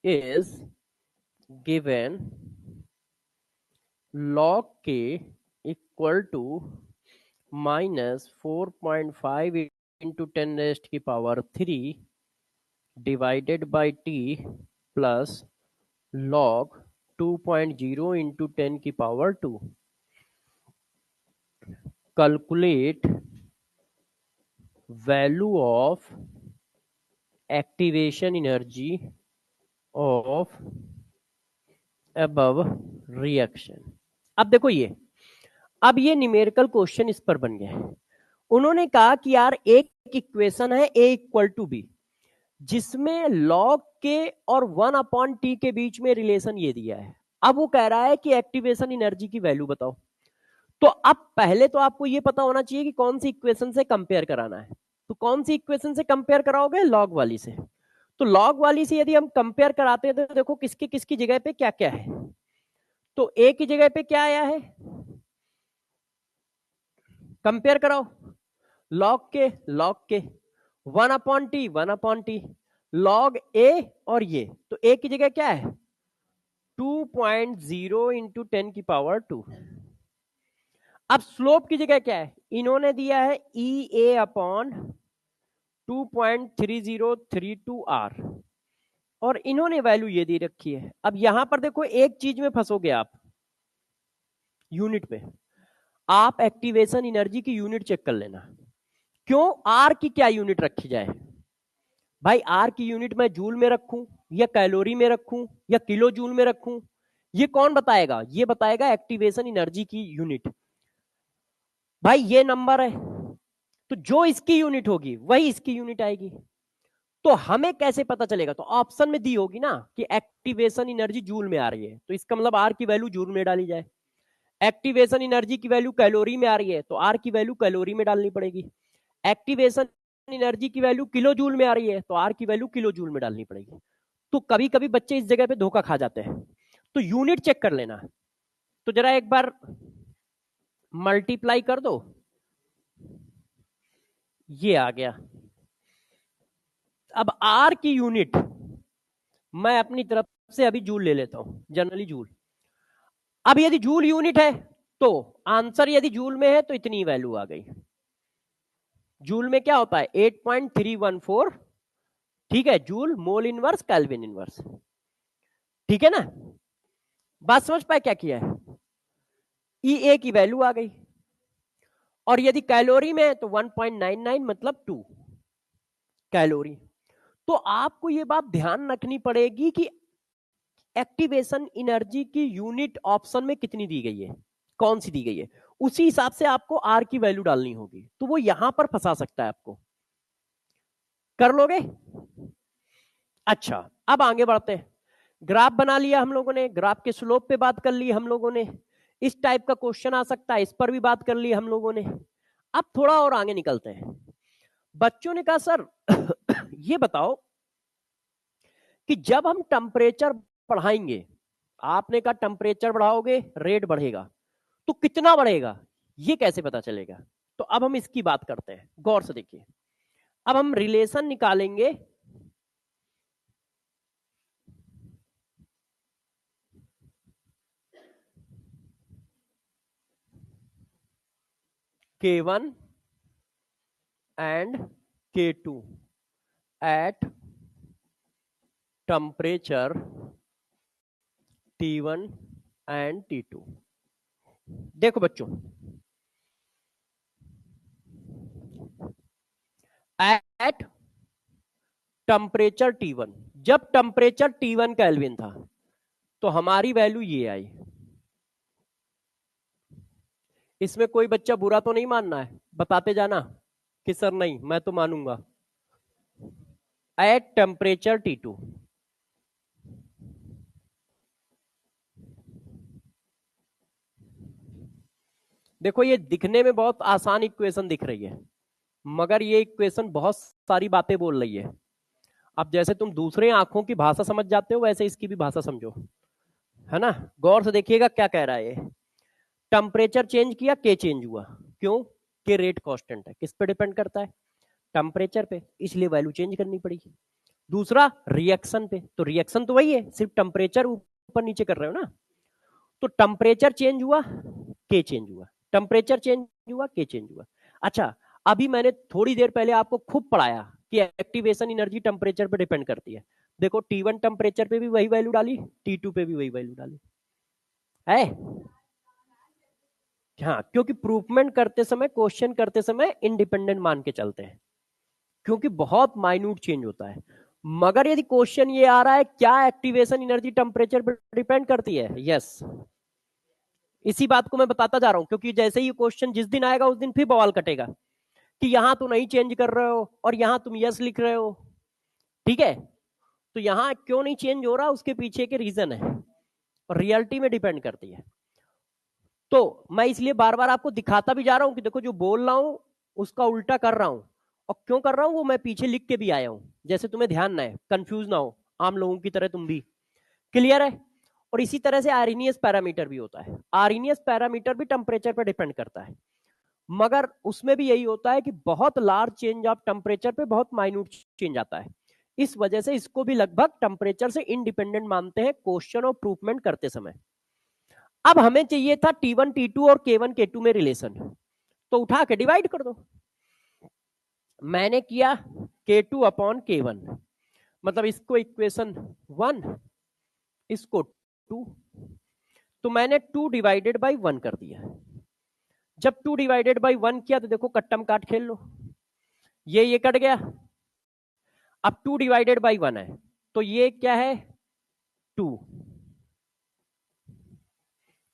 is given log k equal to minus 4.5 into 10 raised की power 3 divided by t plus log 2.0 into 10 की power 2। Calculate value of activation energy of above reaction। अब देखो ये, अब ये न्यूमेरिकल क्वेश्चन इस पर बन गया है। उन्होंने कहा कि यार एक इक्वेशन है a इक्वल टू बी, जिसमें log के और 1 अपॉन टी के बीच में रिलेशन ये दिया है। अब वो कह रहा है कि एक्टिवेशन एनर्जी की वैल्यू बताओ। तो अब पहले तो आपको ये पता होना चाहिए कि कौन सी इक्वेशन से कंपेयर कराना है। तो कौन सी इक्वेशन से कंपेयर कराओगे, लॉग वाली से। तो लॉग वाली से यदि हम कंपेयर कराते हैं तो देखो किसकी किसकी जगह पे क्या क्या है। तो ए की जगह पे क्या आया है, कंपेयर कराओ, लॉग के 1 अपॉन टी लॉग ए, और ये तो ए की जगह क्या है 2.0 इंटू 10 की पावर 2। अब स्लोप की जगह क्या है, इन्होंने दिया है ई ए अपॉन 2.3032 आर, और इन्होंने वैल्यू ये दे रखी है। अब यहां पर देखो एक चीज में फंसोगे आप, यूनिट में। आप एक्टिवेशन एनर्जी की यूनिट चेक कर लेना, क्यों, आर की क्या यूनिट रखी जाए। भाई आर की यूनिट मैं जूल में रखूं या कैलोरी में रखूं या किलो जूल में रखूं, ये कौन बताएगा, ये बताएगा एक्टिवेशन एनर्जी की यूनिट। भाई ये नंबर है तो जो इसकी यूनिट होगी वही इसकी यूनिट आएगी। तो हमें कैसे पता चलेगा, तो ऑप्शन में दी होगी ना कि एक्टिवेशन एनर्जी जूल में आ रही है, तो इसका मतलब आर की वैल्यू जूल में डाली जाए। एक्टिवेशन एनर्जी की वैल्यू कैलोरी में आ रही है तो आर की वैल्यू कैलोरी में डालनी पड़ेगी। एक्टिवेशन एनर्जी की वैल्यू किलो जूल में आ रही है तो आर की वैल्यू किलो जूल में डालनी पड़ेगी। तो कभी कभी बच्चे इस जगह पे धोखा खा जाते हैं, तो यूनिट चेक कर लेना। तो जरा एक बार मल्टीप्लाई कर दो, ये आ गया। अब आर की यूनिट मैं अपनी तरफ से अभी जूल ले लेता हूं, जनरली जूल। अब यदि जूल यूनिट है तो आंसर यदि जूल में है तो इतनी वैल्यू आ गई। जूल में क्या होता है 8.314, ठीक है, joule mole inverse kelvin inverse, ठीक है ना। बात समझ पाए क्या किया है, ई ए की वैल्यू आ गई, और यदि कैलोरी में है तो 1.99 मतलब 2, कैलोरी। तो आपको ये बात ध्यान रखनी पड़ेगी कि एक्टिवेशन एनर्जी की यूनिट ऑप्शन में कितनी दी गई है, कौन सी दी गई है, उसी हिसाब से आपको आर की वैल्यू डालनी होगी। तो वो यहां पर फंसा सकता है आपको। कर लोगे? अच्छा, अब आगे बढ़ते हैं। ग्राफ बना लिया हम लोगों ने, ग्राफ के स्लोप पे बात कर ली हम लोगों ने, इस टाइप का क्वेश्चन आ सकता है, इस पर भी बात कर ली हम लोगों ने। अब थोड़ा और आगे निकलते हैं। बच्चों ने कहा सर ये बताओ कि जब हम टेम्परेचर बढ़ाएंगे, आपने कहा टेम्परेचर बढ़ाओगे रेट बढ़ेगा, तो कितना बढ़ेगा ये कैसे पता चलेगा? तो अब हम इसकी बात करते हैं, गौर से देखिए। अब हम रिलेशन निकालेंगे K1 and K2 at temperature T1 and T2। देखो बच्चों, एट टेम्परेचर T1, जब टेम्परेचर T1 केल्विन था तो हमारी वैल्यू ये आई। इसमें कोई बच्चा बुरा तो नहीं मानना है, बताते जाना कि सर नहीं मैं तो मानूंगा। एट टेम्परेचर T2, देखो ये दिखने में बहुत आसान इक्वेशन दिख रही है, मगर ये इक्वेशन बहुत सारी बातें बोल रही है। अब जैसे तुम दूसरे आंखों की भाषा समझ जाते हो, वैसे इसकी भी भाषा समझो, है ना। गौर से देखिएगा क्या कह रहा है ये। टेम्परेचर चेंज किया, के चेंज हुआ, क्यों? के रेट कांस्टेंट है, किस पे डिपेंड करता है? टेम्परेचर पे, इसलिए वैल्यू चेंज करनी पड़ी। दूसरा रिएक्शन पे, तो रिएक्शन तो वही है, सिर्फ टेम्परेचर ऊपर नीचे कर रहे हो ना। तो टेम्परेचर चेंज हुआ, के चेंज हुआ, टेम्परेचर चेंज हुआ, के चेंज हुआ। अच्छा, अभी मैंने थोड़ी देर पहले आपको खूब पढ़ाया कि एक्टिवेशन एनर्जी टेम्परेचर पे डिपेंड करती है। देखो T1 टेम्परेचर पे भी वही वैल्यू डाली, T2 पे भी वही वैल्यू डाली है। हाँ, क्योंकि प्रूफमेंट करते समय, क्वेश्चन करते समय इंडिपेंडेंट मान के चलते हैं, क्योंकि बहुत माइन्यूट चेंज होता है। मगर यदि क्वेश्चन ये आ रहा है क्या एक्टिवेशन एनर्जी टेम्परेचर पर डिपेंड करती है, यस, इसी बात को मैं बताता जा रहा हूं, क्योंकि जैसे ही क्वेश्चन जिस दिन आएगा उस दिन फिर बवाल कटेगा कि यहां तो नहीं चेंज कर रहे हो और यहां तुम यस लिख रहे हो। ठीक है, तो यहां क्यों नहीं चेंज हो रहा, उसके पीछे के रीजन है और रियलिटी में डिपेंड करती है। तो मैं इसलिए बार बार आपको दिखाता भी जा रहा हूं कि देखो जो बोल रहा हूं उसका उल्टा कर रहा हूं, और क्यों कर रहा हूं वो मैं पीछे लिख के भी आया हूं, जैसे तुम्हें ध्यान ना है, कंफ्यूज ना हो, आम लोगों की तरह तुम भी। क्लियर है? और इसी तरह से आर्हेनियस पैरामीटर भी होता है। आर्हेनियस पैरामीटर भी टेम्परेचर पर डिपेंड करता है, मगर उसमें भी यही होता है कि बहुत लार्ज चेंज ऑफ टेम्परेचर पे बहुत माइन्यूट चेंज आता है। इस वजह से इसको भी लगभग टेम्परेचर से इंडिपेंडेंट मानते हैं क्वेश्चन और प्रूफमेंट करते समय। अब हमें चाहिए था T1 T2 और K1 K2 में रिलेशन, तो उठा के डिवाइड कर दो। मैंने किया K2 अपॉन K1, मतलब इसको इक्वेशन 1, इसको 2, तो मैंने 2 डिवाइडेड बाई 1 कर दिया। जब 2 डिवाइडेड बाई 1 किया तो देखो कट्टम काट खेल लो, ये कट गया। अब 2 डिवाइडेड बाई 1 है, तो ये क्या है 2,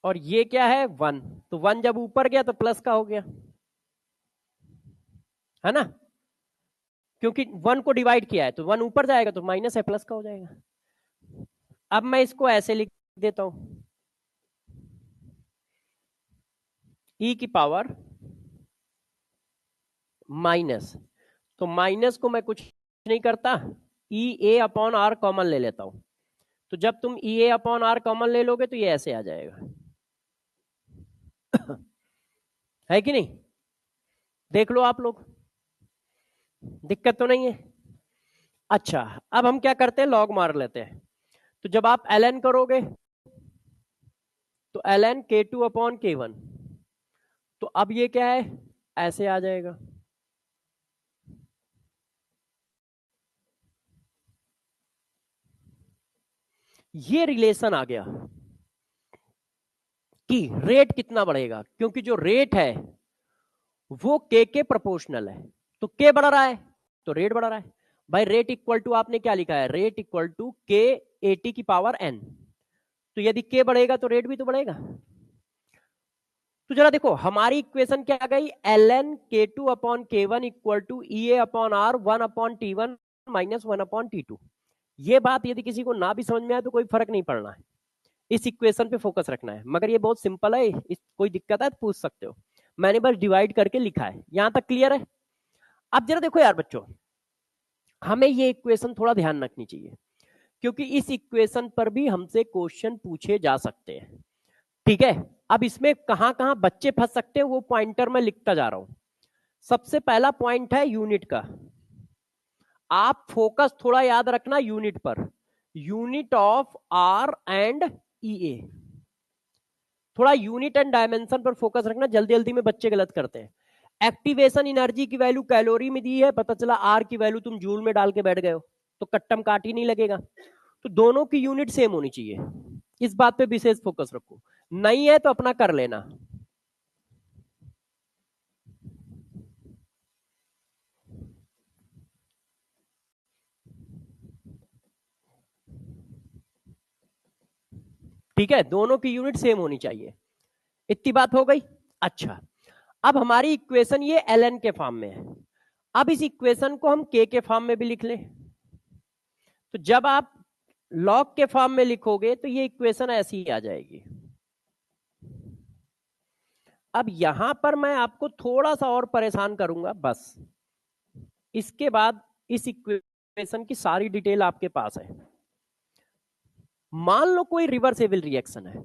और ये क्या है 1, तो 1 जब ऊपर गया तो प्लस का हो गया, है ना, क्योंकि 1 को डिवाइड किया है तो 1 ऊपर जाएगा तो माइनस है, प्लस का हो जाएगा। अब मैं इसको ऐसे लिख देता हूं, e की पावर माइनस, तो माइनस को मैं कुछ नहीं करता, ई ए अपॉन आर कॉमन ले लेता हूं, तो जब तुम ई ए अपॉन आर कॉमन ले लोगे तो ये ऐसे आ जाएगा है कि नहीं? देख लो आप लोग, दिक्कत तो नहीं है। अच्छा, अब हम क्या करते हैं, लॉग मार लेते हैं। तो जब आप ln करोगे तो ln K2 अपॉन K1, तो अब ये क्या है, ऐसे आ जाएगा। ये रिलेशन आ गया कि रेट कितना बढ़ेगा, क्योंकि जो रेट है वो के प्रोपोर्शनल है, तो के बढ़ रहा है तो रेट बढ़ रहा है। भाई रेट इक्वल टू आपने क्या लिखा है, रेट इक्वल टू के एटी की पावर एन। तो यदि के बढ़ेगा तो रेट भी तो बढ़ेगा। तो जरा देखो हमारी इक्वेशन क्या गई, L N K two upon K one equal to E A upon R one upon T one minus one upon T two. ये बात यदि किसी को ना भी समझ में आए तो कोई फर्क नहीं पड़ना है, इस इक्वेशन पे फोकस रखना है। मगर ये बहुत सिंपल है, इस कोई दिक्कत है तो पूछ सकते हो, मैंने बस डिवाइड करके लिखा है। यहां तक क्लियर है। अब जरा देखो यार बच्चों, हमें ये इक्वेशन थोड़ा ध्यान रखनी चाहिए, क्योंकि इस इक्वेशन पर भी हमसे क्वेश्चन पूछे जा सकते हैं। ठीक है, अब इसमें कहां कहां बच्चे फंस सकते हैं वो पॉइंटर मैं लिखता जा रहा हूं। सबसे पहला पॉइंट है यूनिट का। आप फोकस थोड़ा याद रखना यूनिट पर, यूनिट ऑफ आर एंड ई ए। थोड़ा यूनिट एंड डायमेंशन पर फोकस रखना, जल्दी जल्दी में बच्चे गलत करते हैं। एक्टिवेशन एनर्जी की वैल्यू कैलोरी में दी है, पता चला आर की वैल्यू तुम जूल में डाल के बैठ गए हो, तो कट्टम काट ही नहीं लगेगा। तो दोनों की यूनिट सेम होनी चाहिए, इस बात पे विशेष फोकस रखो। नहीं है तो अपना कर लेना। ठीक है, दोनों की यूनिट सेम होनी चाहिए, इतनी बात हो गई। अच्छा, अब हमारी इक्वेशन ये एल एन के फॉर्म में है। अब इस इक्वेशन को हम के फॉर्म में भी लिख लें। तो जब आप लॉग के फॉर्म में लिखोगे तो ये इक्वेशन ऐसी ही आ जाएगी। अब यहां पर मैं आपको थोड़ा सा और परेशान करूंगा बस, इसके बाद इस इक्वेशन की सारी डिटेल आपके पास है। मान लो कोई रिवर्सेबल रिएक्शन है,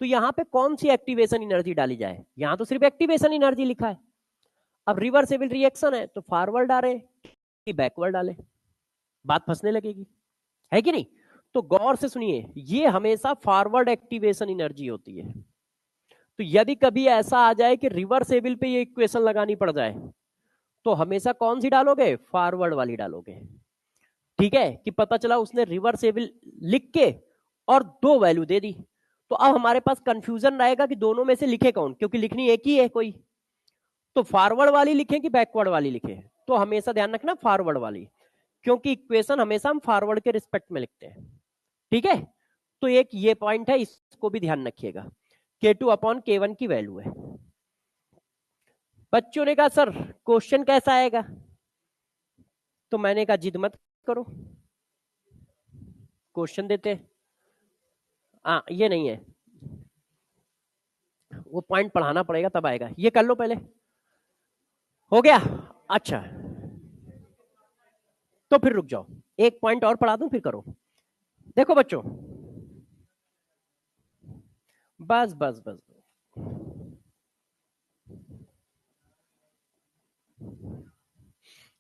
तो यहां पे कौन सी एक्टिवेशन एनर्जी डाली जाए, यहां तो सिर्फ एक्टिवेशन एनर्जी लिखा है। अब रिवर्सेबल रिएक्शन है तो फॉरवर्ड डाले कि बैकवर्ड डाले, बात फंसने लगेगी, है कि नहीं। तो गौर से सुनिए, ये हमेशा फॉरवर्ड एक्टिवेशन एनर्जी होती है। तो यदि कभी ऐसा आ जाए कि रिवर्सेबल पे ये इक्वेशन लगानी पड़ जाए, तो हमेशा कौन सी डालोगे, फॉरवर्ड वाली डालोगे। ठीक है, कि पता चला उसने रिवर्सेबल लिख के और दो वैल्यू दे दी, तो अब हमारे पास कंफ्यूजन रहेगा कि दोनों में से लिखे कौन, क्योंकि लिखनी एक ही है कोई। तो फॉरवर्ड वाली लिखें कि बैकवर्ड वाली लिखें, तो हमेशा ध्यान रखना फॉरवर्ड वाली, क्योंकि इक्वेशन हमेशा हम फॉरवर्ड के रिस्पेक्ट में लिखते हैं। ठीक है, तो एक ये पॉइंट है, इसको भी ध्यान रखिएगा। K2 अपॉन K1 की वैल्यू है। बच्चों ने कहा सर क्वेश्चन कैसा आएगा, तो मैंने कहा जिद मत करो, क्वेश्चन देते हैं। ये नहीं है, वो पॉइंट पढ़ाना पड़ेगा तब आएगा, ये कर लो पहले। हो गया, अच्छा तो फिर रुक जाओ, एक पॉइंट और पढ़ा दूं फिर करो। देखो बच्चों, बस बस बस,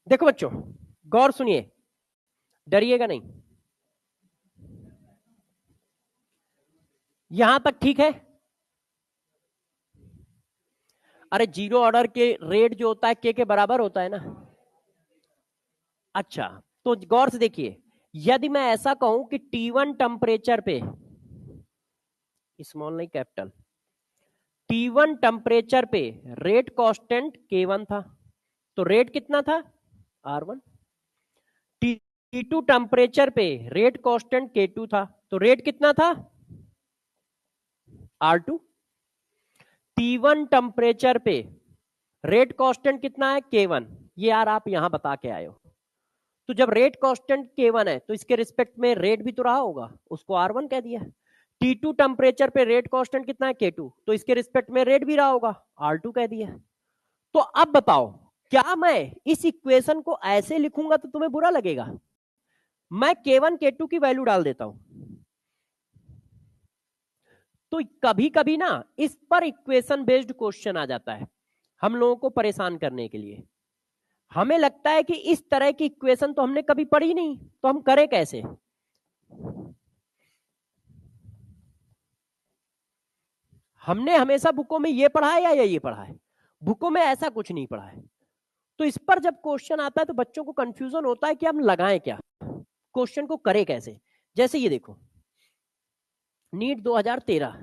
देखो बच्चों गौर सुनिए, डरिएगा नहीं, यहां तक ठीक है। अरे जीरो ऑर्डर के रेट जो होता है के बराबर होता है ना। अच्छा, तो गौर से देखिए, यदि मैं ऐसा कहूं कि T1 टेम्परेचर पे, स्मॉल नहीं कैपिटल, T1 टेम्परेचर पे रेट कांस्टेंट K1 था, तो रेट कितना था, R1। T2 टेम्परेचर पे रेट कांस्टेंट K2 था, तो रेट कितना था, R2। T1 टेम्परेचर पे रेट कांस्टेंट कितना है, K1। ये यार आप यहां बता के आए हो। तो जब रेट कांस्टेंट K1 है तो इसके रिस्पेक्ट में रेट भी तो रहा होगा, उसको R1 कह दिया। T2 टेम्परेचर पे रेट कांस्टेंट कितना है, K2, तो इसके रिस्पेक्ट में रेट भी रहा होगा, R2 कह दिया। तो अब बताओ, क्या मैं इस इक्वेशन को ऐसे लिखूंगा तो तुम्हें बुरा लगेगा। मैं K1 K2 की वैल्यू डाल देता हूं, तो कभी कभी ना इस पर इक्वेशन बेस्ड क्वेश्चन आ जाता है हम लोगों को परेशान करने के लिए। हमें लगता है कि इस तरह की इक्वेशन तो हमने कभी पढ़ी नहीं, तो हम करें कैसे। हमने हमेशा बुकों में ये पढ़ा है या ये पढ़ा है, बुकों में ऐसा कुछ नहीं पढ़ा है। तो इस पर जब क्वेश्चन आता है तो बच्चों को कंफ्यूजन होता है कि हम लगाएं क्या, क्वेश्चन को करें कैसे। जैसे ये देखो, NEET 2013,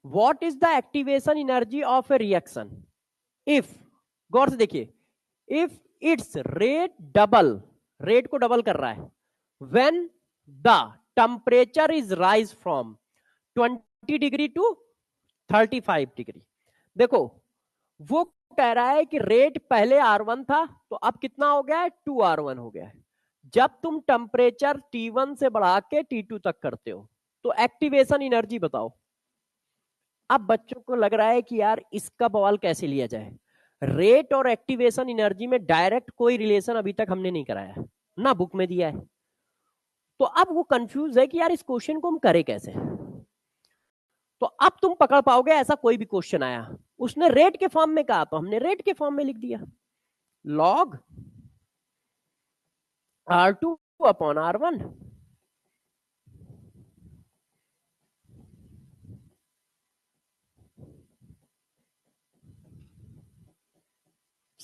what is the activation energy of a reaction if, गौर से देखिए, if it's rate double, rate को डबल कर रहा है। When the temperature is rise from 20 degree to 35 degree. देखो वो कह रहा है कि रेट पहले R1 था तो अब कितना हो गया है, 2R1 हो गया है। जब तुम टेम्परेचर T1 से बढ़ा के T2 तक करते हो तो एक्टिवेशन एनर्जी बताओ। अब बच्चों को लग रहा है कि यार इसका बवाल कैसे लिया जाए। रेट और एक्टिवेशन एनर्जी में डायरेक्ट कोई रिलेशन अभी तक हमने नहीं कराया है, ना बुक में दिया है। तो अब वो कंफ्यूज है कि यार इस क्वेश्चन को हम करें कैसे। तो अब तुम पकड़ पाओगे ऐसा कोई भी क्वेश्चन आया, उसने रेट के फॉर्म में कहा तो हमने रेट के फॉर्म में लिख दिया, log R2 अपॉन R1।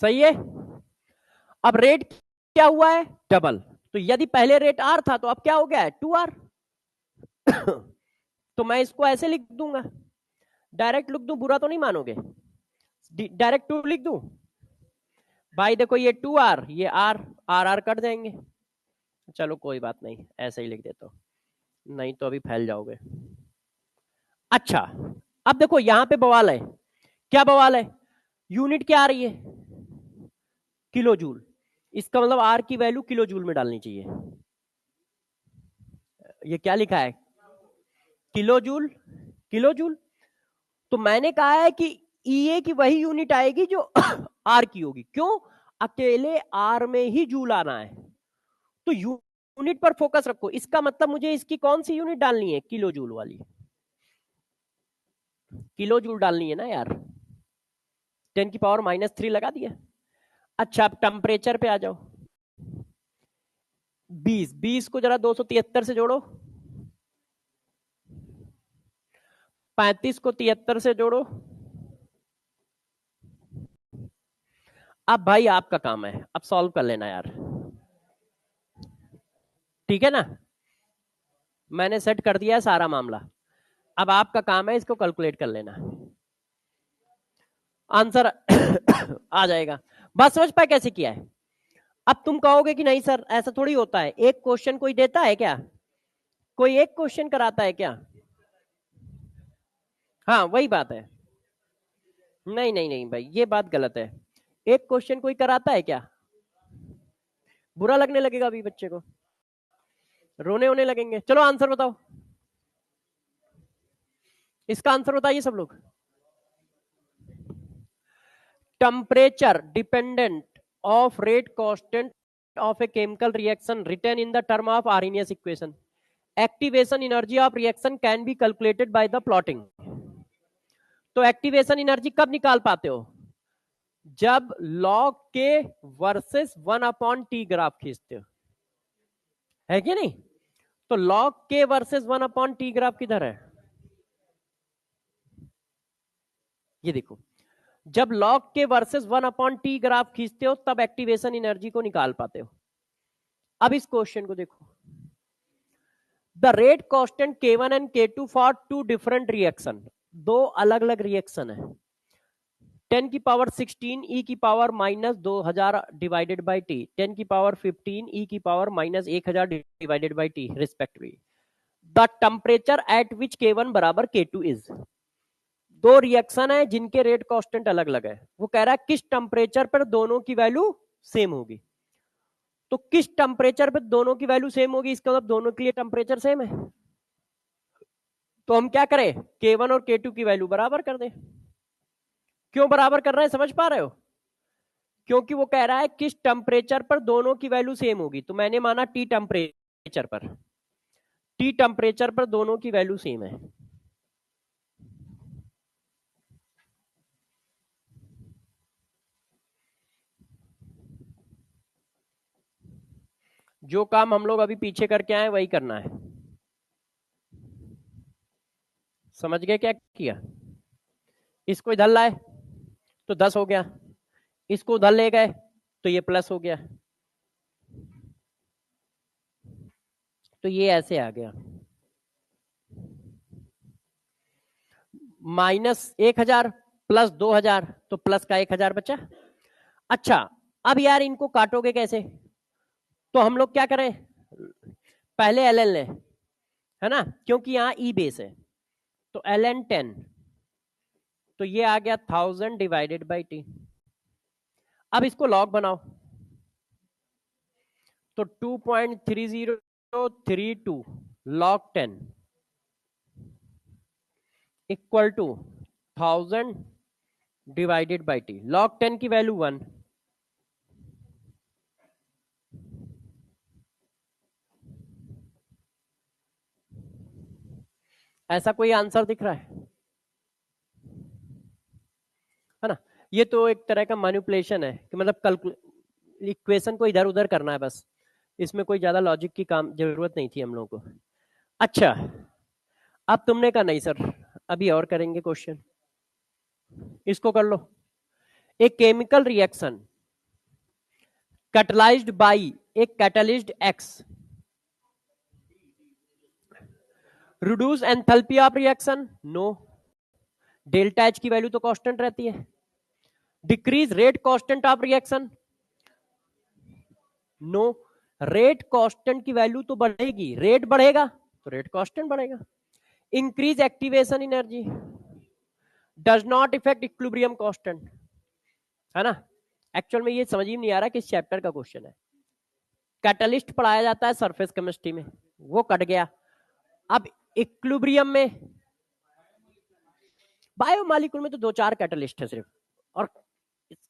सही है। अब रेट क्या हुआ है, डबल। तो यदि पहले रेट R था तो अब क्या हो गया है, 2R। तो मैं इसको ऐसे लिख दूंगा, डायरेक्ट लिख दूं, बुरा तो नहीं मानोगे, डायरेक्ट 2 लिख दूं। भाई देखो ये 2R, ये R, R कट जाएंगे। चलो कोई बात नहीं, ऐसे ही लिख देता हूं, नहीं तो अभी फैल जाओगे। अच्छा अब देखो यहां पे बवाल है, क्या बवाल है, यूनिट क्या आ रही है, किलो जूल। इसका मतलब R की वैल्यू किलो जूल में डालनी चाहिए। ये क्या लिखा है, किलो जूल, किलो जूल। तो मैंने कहा है कि EA की वही यूनिट आएगी जो R की होगी। क्यों, अकेले R में ही जूल आना है, तो यूनिट पर फोकस रखो। इसका मतलब मुझे इसकी कौन सी यूनिट डालनी है, किलो जूल वाली, किलो जूल डालनी है ना यार। 10⁻³ लगा दिया। अच्छा अब टेम्परेचर पे आ जाओ, 20 को जरा 273 से जोड़ो, 35 को 73 से जोड़ो। अब भाई आपका काम है, अब सॉल्व कर लेना यार, ठीक है ना। मैंने सेट कर दिया है सारा मामला, अब आपका काम है इसको कैलकुलेट कर लेना, आंसर आ जाएगा। बस समझ पाए कैसे किया है। अब तुम कहोगे कि नहीं सर ऐसा थोड़ी होता है, एक क्वेश्चन कोई देता है क्या, कोई एक क्वेश्चन कराता है क्या। हाँ वही बात है, नहीं नहीं नहीं भाई ये बात गलत है, एक क्वेश्चन कोई कराता है क्या। बुरा लगने लगेगा अभी बच्चे को, रोने होने लगेंगे। चलो आंसर बताओ, इसका आंसर बताइए सब लोग। Temperature dependent of rate constant of a chemical reaction written in the term of Arrhenius equation. Activation energy of reaction can be calculated by the plotting. तो एक्टिवेशन एनर्जी कब निकाल पाते हो, जब log के वर्सेस 1/t ग्राफ खींचते हो, है कि नहीं। तो log के वर्सेस 1/t ग्राफ किधर है, ये देखो, जब log के वर्सेस 1/t ग्राफ खींचते हो तब एक्टिवेशन एनर्जी को निकाल पाते हो। अब इस क्वेश्चन को देखो, the rate constant K1 and K2 for 2 different reaction, दो अलग अलग रिएक्शन है, 10⁻16 e की power -2000 divided by T, 10⁻15 e की power -1000 divided by T respectively. The temperature at which K1 बराबर K2 इज। दो रिएक्शन है जिनके रेट कांस्टेंट अलग अलग है, वो कह रहा है किस टेम्परेचर पर दोनों की वैल्यू सेम होगी। तो किस टेम्परेचर पर दोनों की वैल्यू सेम होगी, इसका मतलब दोनों के लिए टेम्परेचर सेम है। तो हम क्या करें, K1 और K2 की वैल्यू बराबर कर दें। क्यों बराबर कर रहे हैं, समझ पा रहे हो, क्योंकि वो कह रहा है किस टेम्परेचर पर दोनों की वैल्यू सेम होगी, तो मैंने माना टी टेम्परेचर पर, टी टेम्परेचर पर दोनों की वैल्यू सेम है। जो काम हम लोग अभी पीछे करके आए वही करना है, समझ गए क्या किया। इसको इधर लाए तो 10 हो गया, इसको उधर ले गए तो ये प्लस हो गया, तो ये ऐसे आ गया, -1000 प्लस 2000, तो प्लस का 1000 बचा। अच्छा अब यार इनको काटोगे कैसे, तो हम लोग क्या करें, पहले एल एन लें, है ना, क्योंकि यहां ई बेस है, तो एल एन 10, तो ये आ गया 1000 डिवाइडेड बाई टी। अब इसको लॉग बनाओ, तो 2.3032 log 10 equal to 1000 divided by T. Log 10 की वैल्यू 1, ऐसा कोई आंसर दिख रहा है ना। ये तो एक तरह का मैनिपुलेशन है कि मतलब इक्वेशन को इधर उधर करना है बस, इसमें कोई ज्यादा लॉजिक की काम जरूरत नहीं थी हम लोगों को। अच्छा, अब तुमने कहा नहीं सर अभी और करेंगे क्वेश्चन, इसको कर लो। एक chemical reaction catalysed by a catalyst X reduce enthalpy of reaction, no, delta H की वैल्यू तो कांस्टेंट रहती है। Decrease rate constant of reaction, no, rate constant की वैल्यू तो बढ़ेगी, रेट बढ़ेगा तो रेट कांस्टेंट बढ़ेगा। Increase activation energy, does not effect equilibrium constant, है ना। एक्चुअल में ये समझ ही नहीं आ रहा किस चैप्टर का क्वेश्चन है। कैटलिस्ट पढ़ाया जाता है सरफेस केमिस्ट्री में, वो कट गया। अब इक्विलिब्रियम में, बायोमॉलिक्यूल में तो 2-4 कैटलिस्ट है सिर्फ, और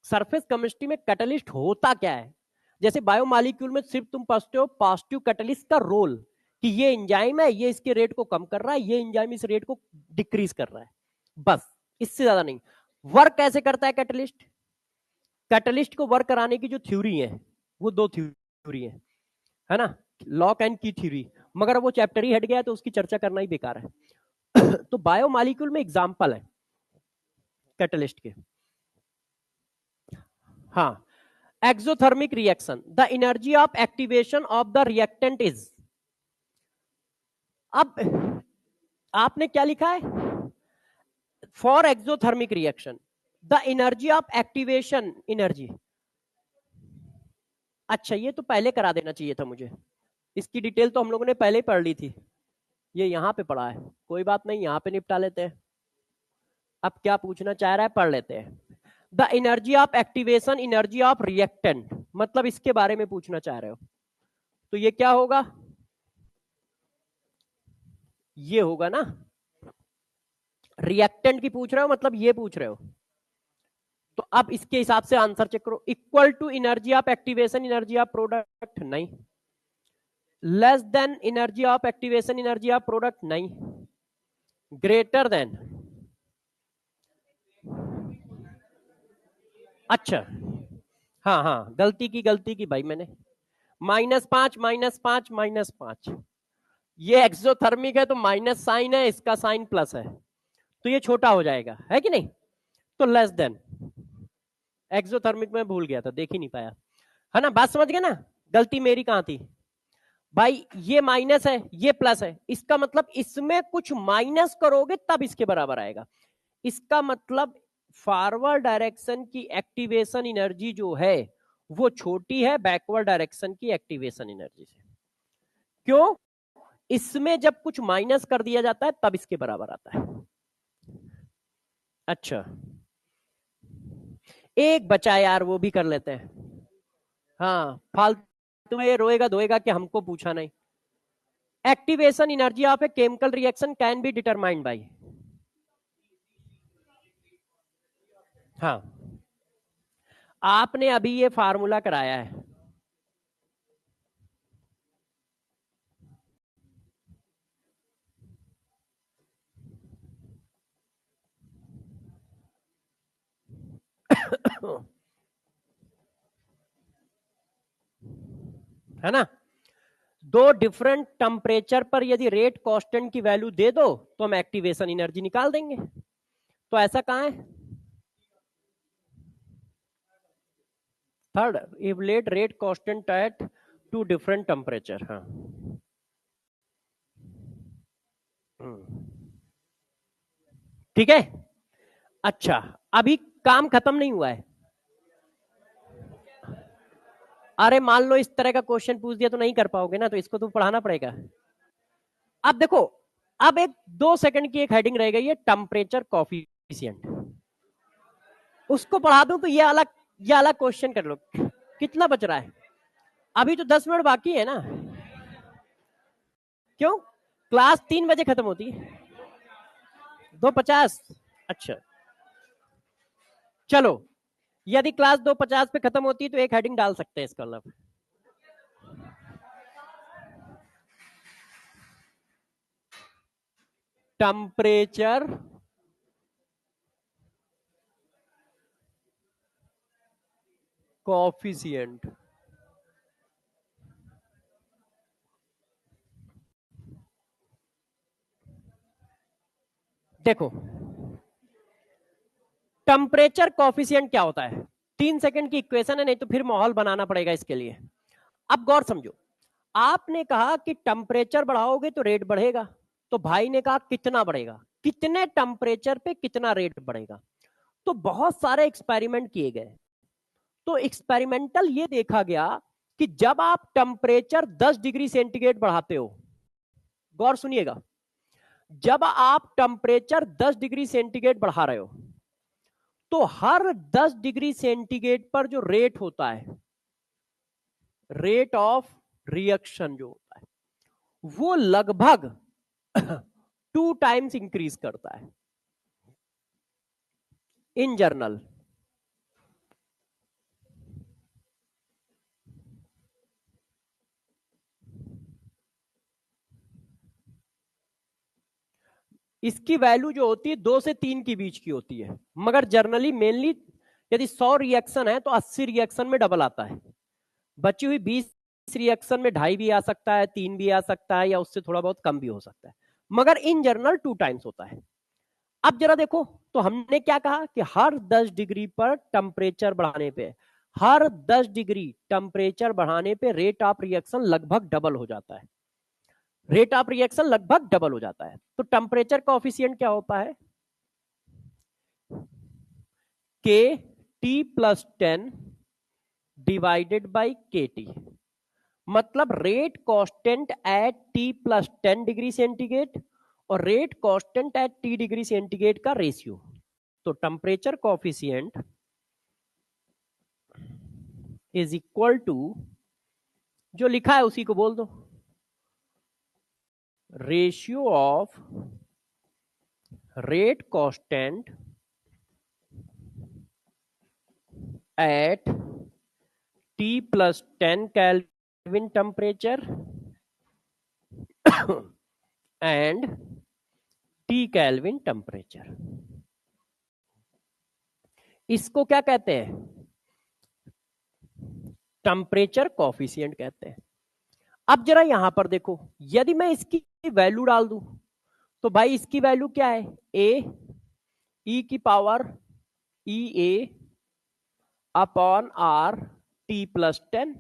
सरफेस केमिस्ट्री में कैटलिस्ट होता क्या है। जैसे बायोमॉलिक्यूल में सिर्फ तुम पढ़ते हो पॉजिटिव कैटलिस्ट का रोल, कि ये एंजाइम है, ये इसके रेट को कम कर रहा है, ये एंजाइम इस रेट को डिक्रीज कर रहा है, बस, इससे ज्यादा नहीं। वर्क कैसे करता है कैटलिस्ट, कैटलिस्ट को वर्क कराने की जो थ्योरी है वो 2 थ्योरी है ना, लॉक एंड की थ्योरी, मगर वो चैप्टर ही हट गया तो उसकी चर्चा करना ही बेकार है। तो बायोमॉलिक्यूल में एग्जांपल है कैटलिस्ट के, हाँ, exothermic reaction, the energy of activation of the reactant is, अब आपने क्या लिखा है, for exothermic reaction the energy of activation energy. अच्छा, ये तो पहले करा देना चाहिए था मुझे, इसकी डिटेल तो हम लोगों ने पहले ही पढ़ ली थी, ये यहां पे पढ़ा है, कोई बात नहीं, यहां पे निपटा लेते हैं। अब क्या पूछना चाह रहा है पढ़ लेते हैं। The energy of activation energy of reactant, मतलब इसके बारे में पूछना चाह रहे हो, तो ये क्या होगा, ये होगा ना, रिएक्टेंट की पूछ रहे हो मतलब ये पूछ रहे हो, तो अब इसके हिसाब से आंसर चेक करो। Equal to energy of activation energy of product, नहीं। Less than energy of activation energy of product, नहीं। ग्रेटर देन, अच्छा, हाँ हाँ, गलती की भाई मैंने, -5 -5 -5, ये एक्सोथर्मिक है तो माइनस साइन है, इसका साइन प्लस है, तो ये छोटा हो जाएगा, है कि नहीं, तो लेस देन, एक्सोथर्मिक में भूल गया था, देख ही नहीं पाया, है ना, बात समझ गए ना, गलती मेरी कहां थी भाई, ये माइनस है ये प्लस है, इसका मतलब इसमें कुछ माइनस करोगे तब इसके बराबर आएगा, इसका मतलब फॉरवर्ड डायरेक्शन की एक्टिवेशन एनर्जी जो है वो छोटी है बैकवर्ड डायरेक्शन की एक्टिवेशन एनर्जी से, क्यों, इसमें जब कुछ माइनस कर दिया जाता है तब इसके बराबर आता है। अच्छा, एक बचा यार, वो भी कर लेते हैं, हाँ, फालतू में ये रोएगा धोएगा कि हमको पूछा नहीं। Activation energy of a chemical reaction can be determined by, हाँ, आपने अभी ये फार्मूला कराया है, है ना, 2 डिफरेंट टेम्परेचर पर यदि रेट कांस्टेंट की वैल्यू दे दो तो हम एक्टिवेशन एनर्जी निकाल देंगे, तो ऐसा कहां है, third, evaluate rate constant at 2 different temperature, हाँ, ठीक है। अच्छा, अभी काम खत्म नहीं हुआ है, अरे मान लो इस तरह का क्वेश्चन पूछ दिया तो नहीं कर पाओगे ना, तो इसको तो पढ़ाना पड़ेगा। अब देखो, अब एक 2 सेकंड की एक हेडिंग रह गई है, टेम्परेचर कॉफिशिएंट। उसको पढ़ा दूं तो ये अलग क्वेश्चन कर लो। कितना बच रहा है? अभी तो 10 मिनट बाकी है ना। क्यों? क्लास 3 बजे खत्म होती है। 2:50? अच्छा चलो, यदि क्लास 2:50 पे खत्म होती है तो एक हेडिंग डाल सकते हैं इसका मतलब। Temperature coefficient. देखो, टेम्परेचर कोफिशिएंट क्या होता है? 3 सेकंड की इक्वेशन है, नहीं तो फिर माहौल बनाना पड़ेगा इसके लिए। अब गौर समझो, आपने कहा कि टेम्परेचर बढ़ाओगे तो रेट बढ़ेगा, तो भाई ने कहा कितना बढ़ेगा, कितने टेम्परेचर पे कितना रेट बढ़ेगा। तो बहुत सारे एक्सपेरिमेंट किए गए, तो एक्सपेरिमेंटल ये देखा गया कि जब आप टेम्परेचर 10 डिग्री सेंटीग्रेड बढ़ाते हो, गौर सुनिएगा, जब आप टेम्परेचर 10 डिग्री सेंटीग्रेड बढ़ा रहे हो, तो हर 10 डिग्री सेंटीग्रेड पर जो रेट होता है, रेट ऑफ रिएक्शन जो होता है, वो लगभग 2 टाइम्स इंक्रीज करता है इन जर्नल। इसकी वैल्यू जो होती है 2 से 3 के बीच की होती है, मगर जर्नली मेनली यदि 100 रिएक्शन है तो 80 रिएक्शन में डबल आता है। बची हुई 20 रिएक्शन में 2.5 भी आ सकता है, 3 भी आ सकता है, या उससे थोड़ा बहुत कम भी हो सकता है, मगर इन जनरल 2 टाइम्स होता है। अब जरा देखो, तो हमने क्या कहा कि हर 10 डिग्री पर टेम्परेचर बढ़ाने पे, हर 10 डिग्री टेम्परेचर बढ़ाने पे रेट ऑफ रिएक्शन लगभग डबल हो जाता है। रेट ऑफ रिएक्शन लगभग डबल हो जाता है। तो टेम्परेचर कोएफिशिएंट क्या होता है? K T plus 10 divided by K T, मतलब rate constant at T plus 10 degree centigrade और rate constant at T degree centigrade का रेशियो। तो temperature coefficient is equal to, जो लिखा है उसी को बोल दो, ratio of rate constant at T plus 10 kelvin temperature and T kelvin temperature. इसको क्या कहते हैं? टेम्परेचर कोएफिशिएंट कहते हैं। अब जरा यहां पर देखो, यदि मैं इसकी वैल्यू डाल दूं, तो भाई इसकी वैल्यू क्या है? ए ई की power E A upon R T plus 10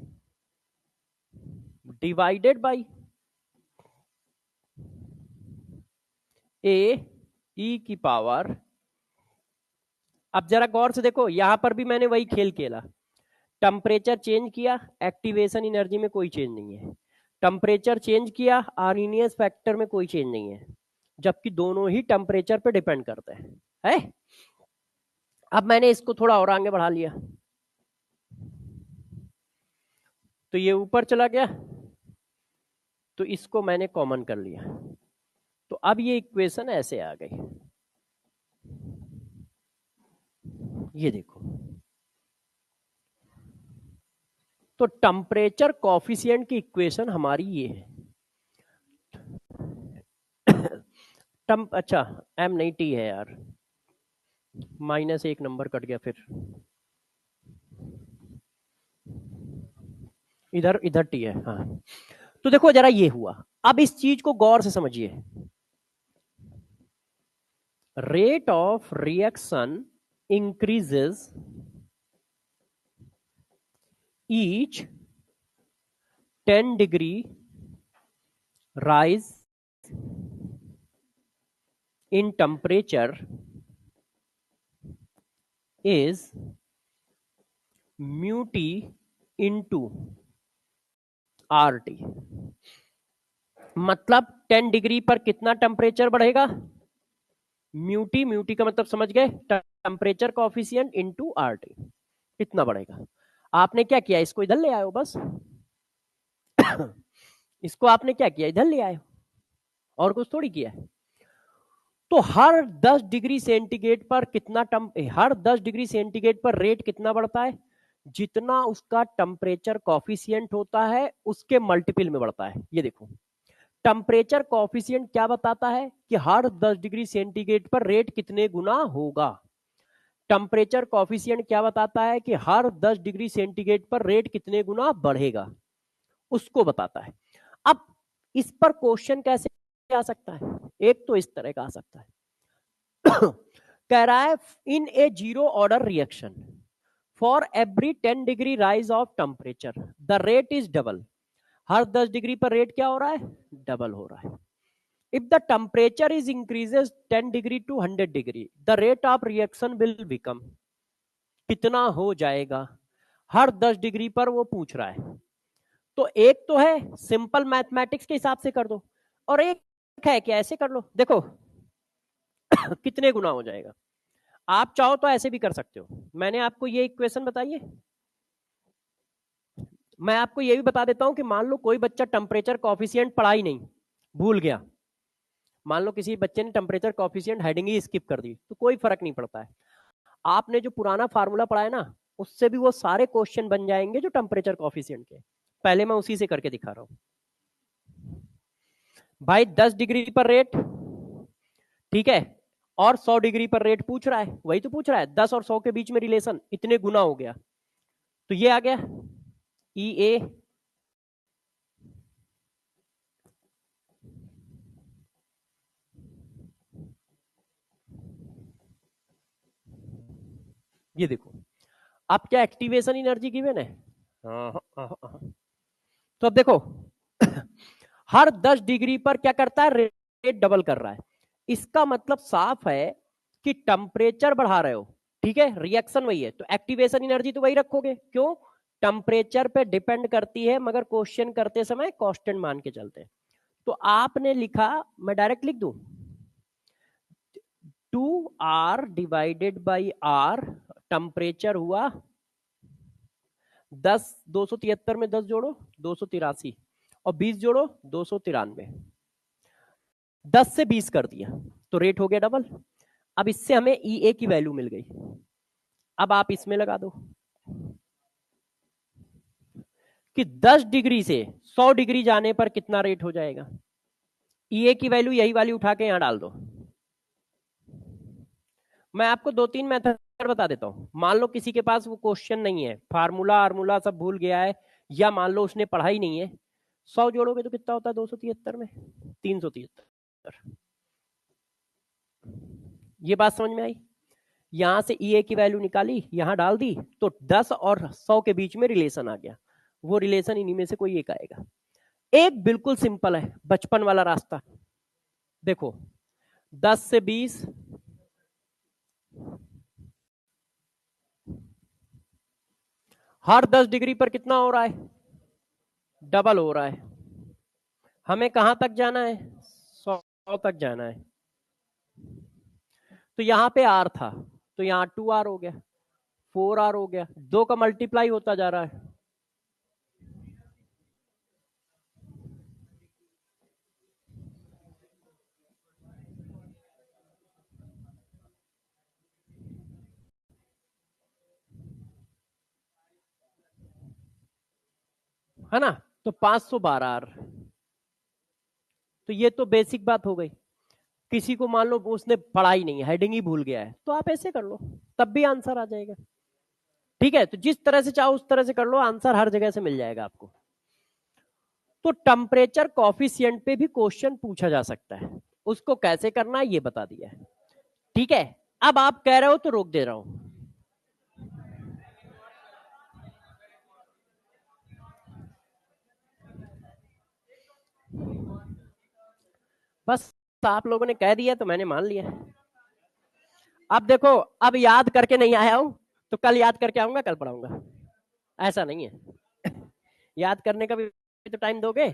divided by A E की पावर। अब जरा गौर से देखो, यहां पर भी मैंने वही खेल खेला, टेम्परेचर चेंज किया, एक्टिवेशन एनर्जी में कोई चेंज नहीं है, टेम्परेचर चेंज किया, आर्निनियस फैक्टर में कोई चेंज नहीं है, जबकि दोनों ही टेम्परेचर पे डिपेंड करते हैं, है? अब मैंने इसको थोड़ा और आगे बढ़ा लिया, तो ये ऊपर चला गया, तो इसको मैंने कॉमन कर लिया, तो अब ये इक्वेशन ऐसे आ गई, ये देखो। तो टेम्परेचर कोएफिशिएंट की इक्वेशन हमारी ये है। अच्छा, एम नहीं टी है यार, -1 नंबर कट गया, फिर इधर इधर टी है, हाँ। तो देखो जरा ये हुआ, अब इस चीज को गौर से समझिए, rate of reaction increases each 10 degree rise in temperature is mu t into R T, मतलब 10 डिग्री पर कितना टेम्परेचर बढ़ेगा, म्यूटी, म्यूटी का मतलब समझ गए, temperature coefficient into R T, कितना बढ़ेगा। आपने क्या किया, इसको इधर ले आयो बस इसको आपने क्या किया, इधर ले आयो, और कुछ थोड़ी किया है। तो हर 10 डिग्री सेंटीग्रेड पर कितना हर 10 डिग्री सेंटीग्रेड पर रेट कितना बढ़ता है, जितना उसका टेम्परेचर कॉफिशिएंट होता है उसके मल्टीपल में बढ़ता है। ये देखो, टेम्परेचर कॉफिशिएंट क्या बताता है कि हर 10 डिग्री सेंटीग्रेड पर रेट कितने गुना होगा। टेम्परेचर कॉफिशिएंट क्या बताता है कि हर 10 डिग्री सेंटीग्रेड पर रेट कितने गुना बढ़ेगा, उसको बताता है। अब इस पर क्वेश्चन कैसे आ सकता है, एक तो इस तरह का आ सकता है कह रहा है in a zero order reaction for every 10 degree rise of temperature the rate is double, हर 10 डिग्री पर रेट क्या हो रहा है, डबल हो रहा है। If the temperature is increases 10 degree to 100 degree the rate of reaction will become, कितना हो जाएगा, हर 10 डिग्री पर वो पूछ रहा है। तो एक तो है सिंपल मैथमेटिक्स के हिसाब से कर दो, और एक है कि ऐसे कर लो, देखो कितने गुना हो जाएगा। आप चाहो तो ऐसे भी कर सकते हो, मैंने आपको ये इक्वेशन बताई है। मैं आपको ये भी बता देता हूं कि मान लो कोई बच्चा टेम्परेचर कॉफिशिएंट पढ़ा ही नहीं, भूल गया, मान लो किसी बच्चे ने टेम्परेचर कॉफिशिएंट हेडिंग ही स्किप कर दी, तो कोई फर्क नहीं पड़ता है। आपने जो पुराना फार्मूला पढ़ा है ना, उससे भी वो सारे क्वेश्चन बन जाएंगे जो टेम्परेचर कॉफिशिएंट के। पहले मैं उसी से करके दिखा रहा हूं भाई। 10 डिग्री पर रेट, ठीक है, और 100 डिग्री पर रेट पूछ रहा है, वही तो पूछ रहा है, 10 और 100 के बीच में रिलेशन इतने गुना हो गया, तो ये आ गया ई ए ये देखो, अब क्या एक्टिवेशन एनर्जी गिवन है, तो अब देखो हर 10 डिग्री पर क्या करता है, रेट डबल कर रहा है। इसका मतलब साफ है कि टेम्परेचर बढ़ा रहे हो, ठीक है, रिएक्शन वही है, तो एक्टिवेशन एनर्जी तो वही रखोगे, क्यों, टेम्परेचर पे डिपेंड करती है, मगर क्वेश्चन करते समय कांस्टेंट मान के चलते हैं। तो आपने लिखा, मैं डायरेक्ट लिख दूं, 2R divided by are, temperature हुआ 10, 273 में 10 जोड़ो 283, और 20 जोड़ो 293, 10 से 20 कर दिया तो रेट हो गया डबल। अब इससे हमें ई ए की वैल्यू मिल गई, अब आप इसमें लगा दो कि 10 डिग्री से 100 डिग्री जाने पर कितना रेट हो जाएगा। ई ए की वैल्यू, यही वैल्यू उठा के यहां डाल दो। मैं आपको 2-3 मेथड बता देता हूं। मान लो किसी के पास वो क्वेश्चन नहीं है, फार्मूला आर्मूला सब भूल गया है, या मान लो उसने पढ़ा ही नहीं है, 100 जोड़ोगे तो कितना होता है 273 में, 373। ये बात समझ में आई, यहां से ई ए की वैल्यू निकाली, यहां डाल दी, तो 10 और 100 के बीच में रिलेशन आ गया, वो रिलेशन इन्हीं में से कोई एक आएगा। एक बिल्कुल सिंपल है, बचपन वाला रास्ता, देखो 10 से 20, हर 10 डिग्री पर कितना हो रहा है, डबल हो रहा है। हमें कहां तक जाना है, 100 तक जाना है। तो यहां पे आर था, तो यहां 2R हो गया, 4R हो गया, 2 का मल्टीप्लाई होता जा रहा है ना, तो 512R। तो ये तो बेसिक बात हो गई। किसी को मान लो उसने पढ़ा ही नहीं, हेडिंग ही भूल गया है, तो आप ऐसे कर लो, तब भी आंसर आ जाएगा। ठीक है, तो जिस तरह से चाहो उस तरह से कर लो, आंसर हर जगह से मिल जाएगा आपको। तो टेम्परेचर कॉफिशिएंट पे भी क्वेश्चन पूछा जा सकता है, उसको कैसे करना है ये बता दिया है। ठीक है, अब आप कह रहे हो तो रोक दे रहा हूं। बस आप लोगों ने कह दिया तो मैंने मान लिया। अब देखो, अब याद करके नहीं आया हूं तो कल याद करके आऊंगा, कल पढ़ाऊंगा, ऐसा नहीं है। याद करने का भी तो टाइम दोगे।